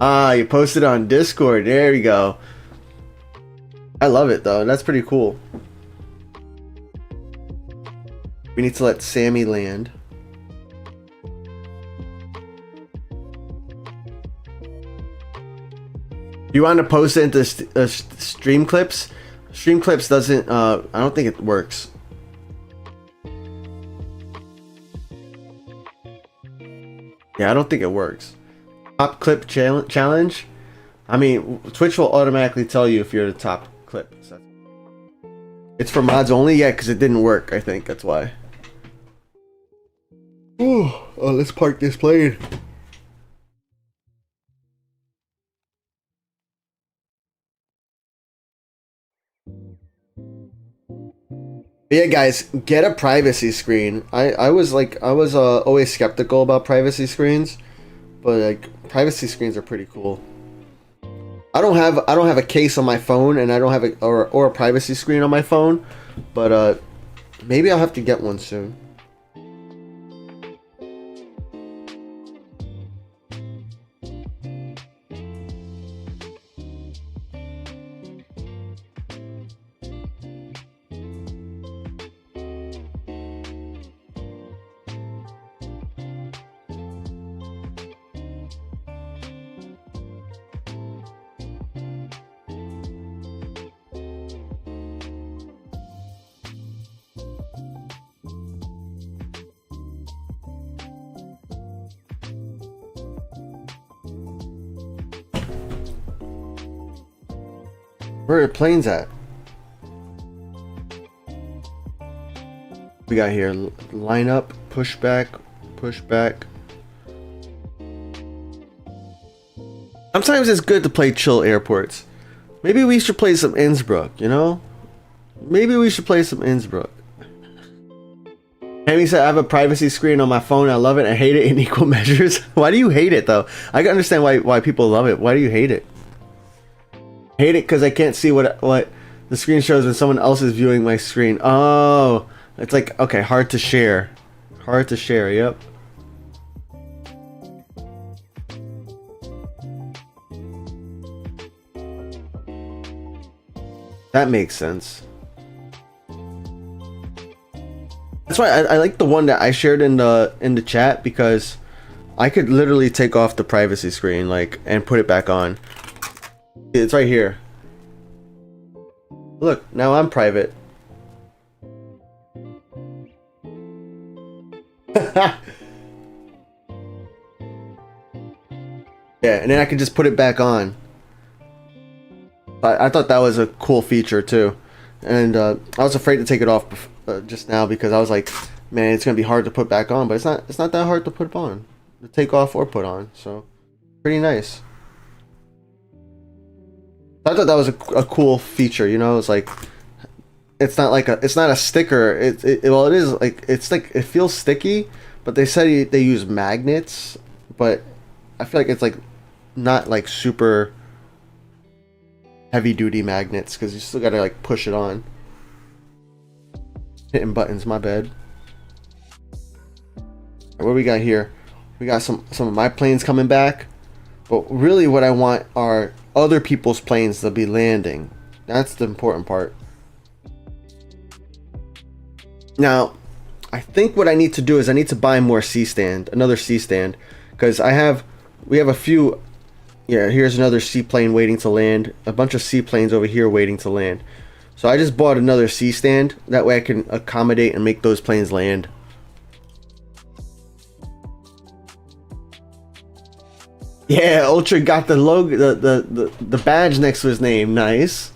Ah, you posted on Discord. There you go. I love it, though. That's pretty cool. We need to let Sammy land. You want to post it into Streamclips? Streamclips doesn't, I don't think it works. Yeah, I don't think it works. Top clip challenge? I mean, Twitch will automatically tell you if you're the top clip. So it's for mods only? Yeah, because it didn't work, I think. That's why. Ooh, oh, let's park this plane. Yeah, guys, get a privacy screen. I was always skeptical about privacy screens, but like privacy screens are pretty cool. I don't have a case on my phone, and I don't have a privacy screen on my phone, but maybe I'll have to get one soon. Where are planes at? We got here line up, push back, push back. Sometimes it's good to play chill airports. Maybe we should play some Innsbruck, you know? Maybe we should play some Innsbruck. Hammy said, I have a privacy screen on my phone. I love it. I hate it in equal measures. Why do you hate it, though? I can understand why people love it. Why do you hate it? Hate it because I can't see what the screen shows when someone else is viewing my screen. Oh, it's like, okay, hard to share. Hard to share, yep. That makes sense. That's why I like the one that I shared in the chat, because I could literally take off the privacy screen and put it back on. It's right here. Look, now I'm private. Yeah, and then I can just put it back on. I thought that was a cool feature too, and I was afraid to take it off just now because I was like, man, it's gonna be hard to put back on, but it's not that hard to put on, to take off or put on. So pretty nice. I thought that was a cool feature, you know. It's like it's not a sticker. It is like it feels sticky, but they said they use magnets, but I feel like it's like not like super heavy duty magnets, because you still gotta like push it on. Hitting buttons, my bad. What do we got here? We got some of my planes coming back, but really what I want are other people's planes to be landing. That's the important part. Now, I think what I need to do is I need to buy more C-stand, another C-stand, because we have a few. Yeah, here's another seaplane waiting to land. A bunch of seaplanes over here waiting to land. So I just bought another C-stand. That way I can accommodate and make those planes land. Yeah, Ultra got the logo, the badge next to his name. Nice.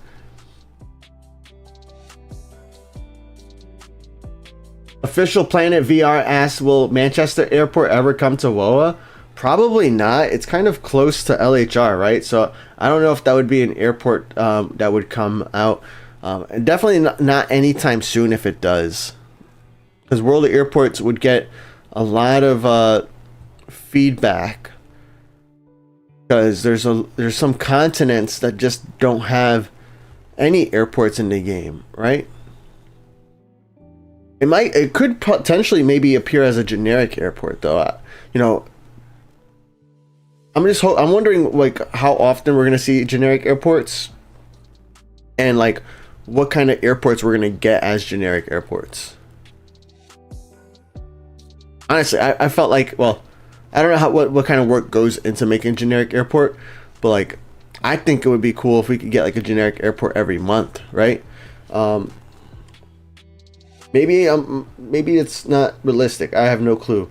Official Planet VR asks, will Manchester Airport ever come to WOA? Probably not. It's kind of close to LHR, right? So I don't know if that would be an airport that would come out. And definitely not anytime soon if it does. Because World of Airports would get a lot of feedback. Because there's some continents that just don't have any airports in the game, right? It could potentially maybe appear as a generic airport though. You know, I'm wondering like how often we're gonna see generic airports, and like what kind of airports we're gonna get as generic airports. Honestly, I felt like, well, I don't know what kind of work goes into making a generic airport, but like I think it would be cool if we could get like a generic airport every month, right? Maybe it's not realistic. I have no clue.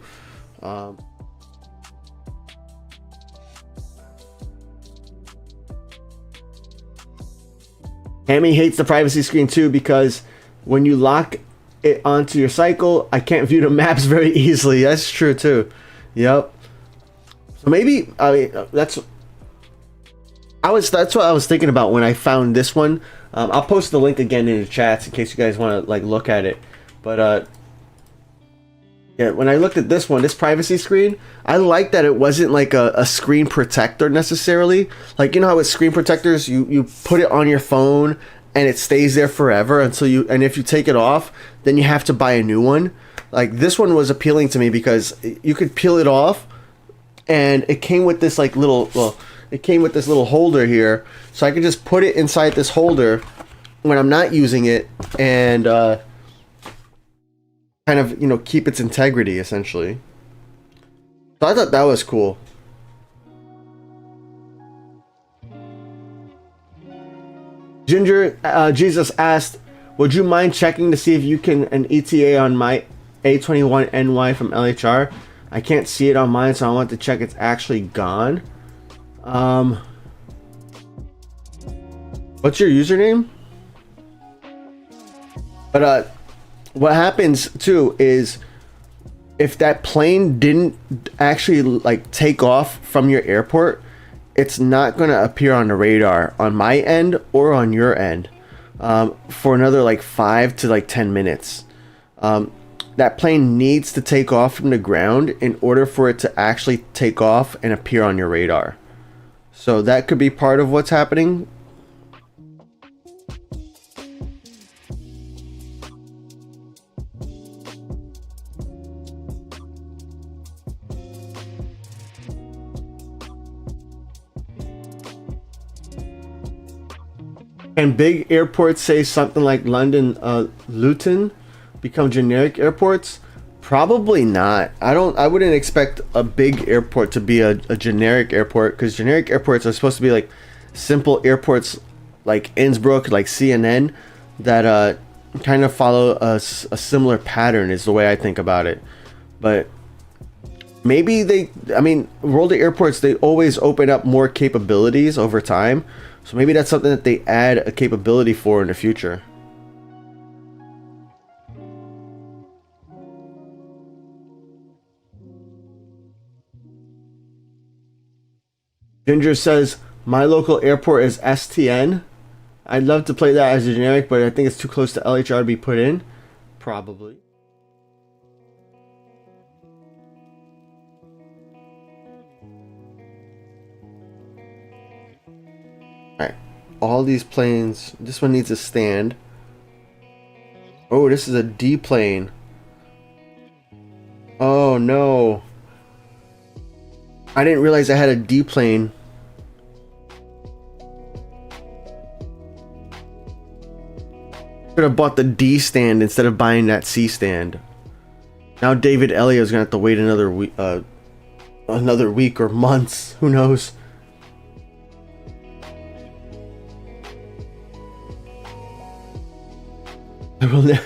Hammy hates the privacy screen too, because when you lock it onto your cycle, I can't view the maps very easily. That's true too. Yep. So maybe, I mean, that's what I was thinking about when I found this one. I'll post the link again in the chats in case you guys want to like look at it. But yeah, when I looked at this one, this privacy screen, I like that it wasn't like a screen protector necessarily. Like, you know how with screen protectors, you put it on your phone and it stays there forever until and if you take it off, then you have to buy a new one. Like, this one was appealing to me because you could peel it off, and it came with this like little, well, it came with this little holder here, so I could just put it inside this holder when I'm not using it, and kind of, you know, keep its integrity essentially. So I thought that was cool. Ginger Jesus asked, would you mind checking to see if you can an ETA on my A21NY from LHR? I can't see it on mine, so I want to check it's actually gone. What's your username? But what happens too is if that plane didn't actually like take off from your airport, it's not going to appear on the radar on my end or on your end for another like 5 to like 10 minutes. That plane needs to take off from the ground in order for it to actually take off and appear on your radar. So that could be part of what's happening. Can big airports, say something like London, Luton, become generic airports? Probably not. I wouldn't expect a big airport to be a generic airport, because generic airports are supposed to be like simple airports like Innsbruck, like CNN, that kind of follow a similar pattern, is the way I think about it. But maybe I mean, World of Airports, they always open up more capabilities over time. So maybe that's something that they add a capability for in the future. Ginger says, my local airport is STN. I'd love to play that as a generic, but I think it's too close to LHR to be put in. Probably. Alright, all these planes. This one needs a stand. Oh, this is a D plane. Oh no. I didn't realize I had a D plane. Should have bought the D stand instead of buying that C stand. Now David Elliott's gonna have to wait another week or months. Who knows? I will never.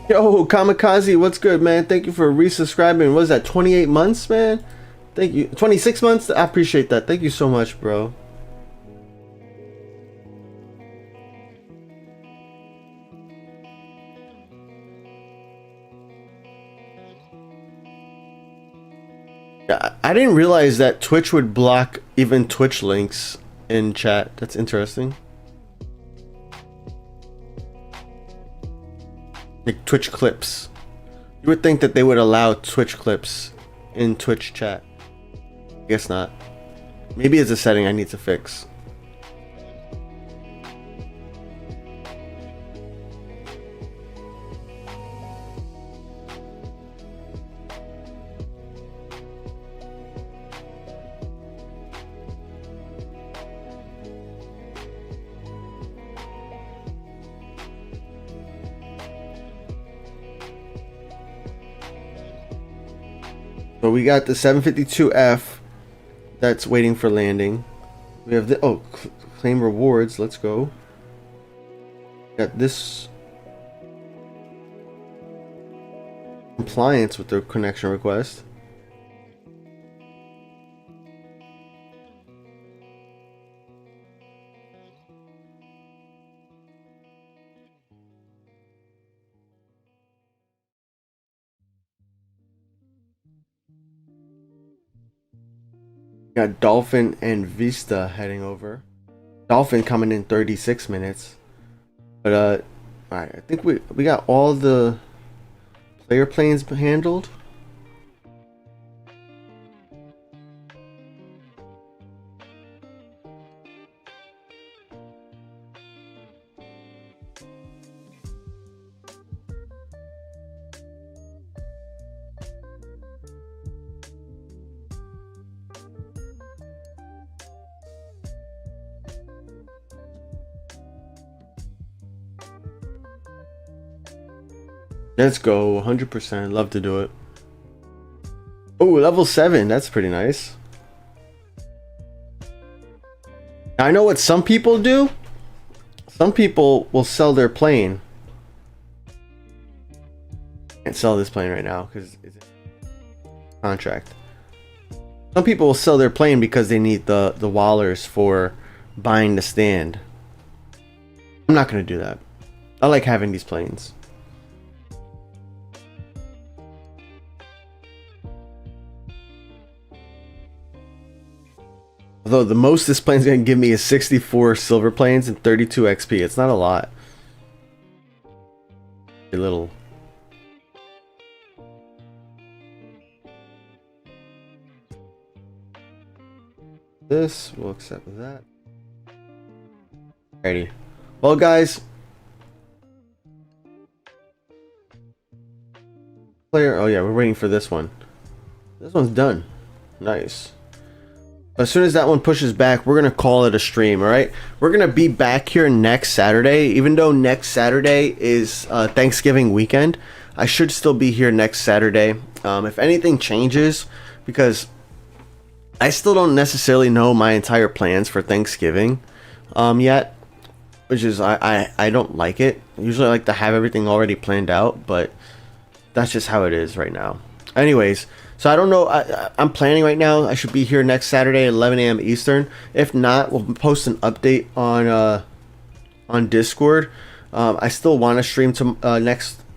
Yo, Kamikaze, what's good, man? Thank you for resubscribing. What is that, 28 months, man? Thank you. 26 months? I appreciate that. Thank you so much, bro. I didn't realize that Twitch would block even Twitch links in chat. That's interesting. Like Twitch clips. You would think that they would allow Twitch clips in Twitch chat. I guess not. Maybe it's a setting I need to fix. So we got the 752F that's waiting for landing. We have the claim rewards. Let's go. Got this compliance with the connection request. Got Dolphin and Vista heading over. Dolphin coming in 36 minutes. But alright, I think we got all the player planes handled. Let's go, 100%. Love to do it. Oh, level 7. That's pretty nice. Now, I know what some people do. Some people will sell their plane. Can't sell this plane right now because it's a contract. Some people will sell their plane because they need the wallers for buying the stand. I'm not going to do that. I like having these planes. Although the most this plane's going to give me is 64 silver planes and 32 XP. It's not a lot. A little. This, we'll accept that. Alrighty. Well, guys. Player, oh yeah, we're waiting for this one. This one's done. Nice. As soon as that one pushes back, we're going to call it a stream, alright? We're going to be back here next Saturday. Even though next Saturday is Thanksgiving weekend, I should still be here next Saturday. If anything changes, because I still don't necessarily know my entire plans for Thanksgiving yet, which is, I don't like it. Usually I like to have everything already planned out, but that's just how it is right now. Anyways, so I don't know. I'm planning right now. I should be here next Saturday at 11 a.m. Eastern. If not, we'll post an update on Discord. I still want to stream to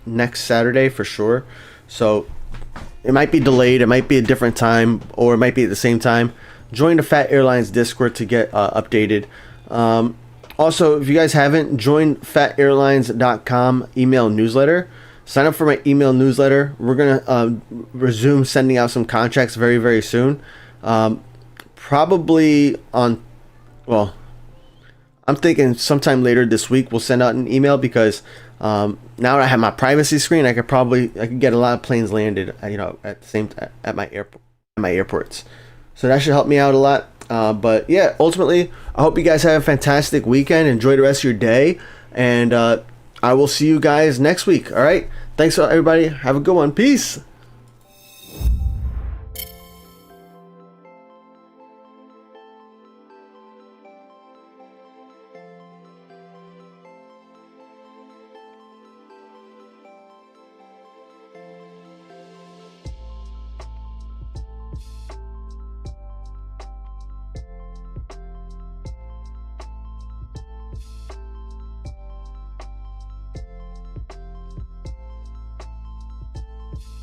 next Saturday for sure. So it might be delayed, it might be a different time, or it might be at the same time. Join the Phat Airlines Discord to get updated. Also, if you guys haven't, join PHATAIRLINES.com email newsletter. Sign up for my email newsletter. We're gonna resume sending out some contracts very, very soon. Probably on, well, I'm thinking sometime later this week we'll send out an email, because now that I have my privacy screen, I could get a lot of planes landed, at the same time at my airports. So that should help me out a lot. But yeah, ultimately, I hope you guys have a fantastic weekend. Enjoy the rest of your day, and I will see you guys next week. All right, thanks everybody. Have a good one. Peace.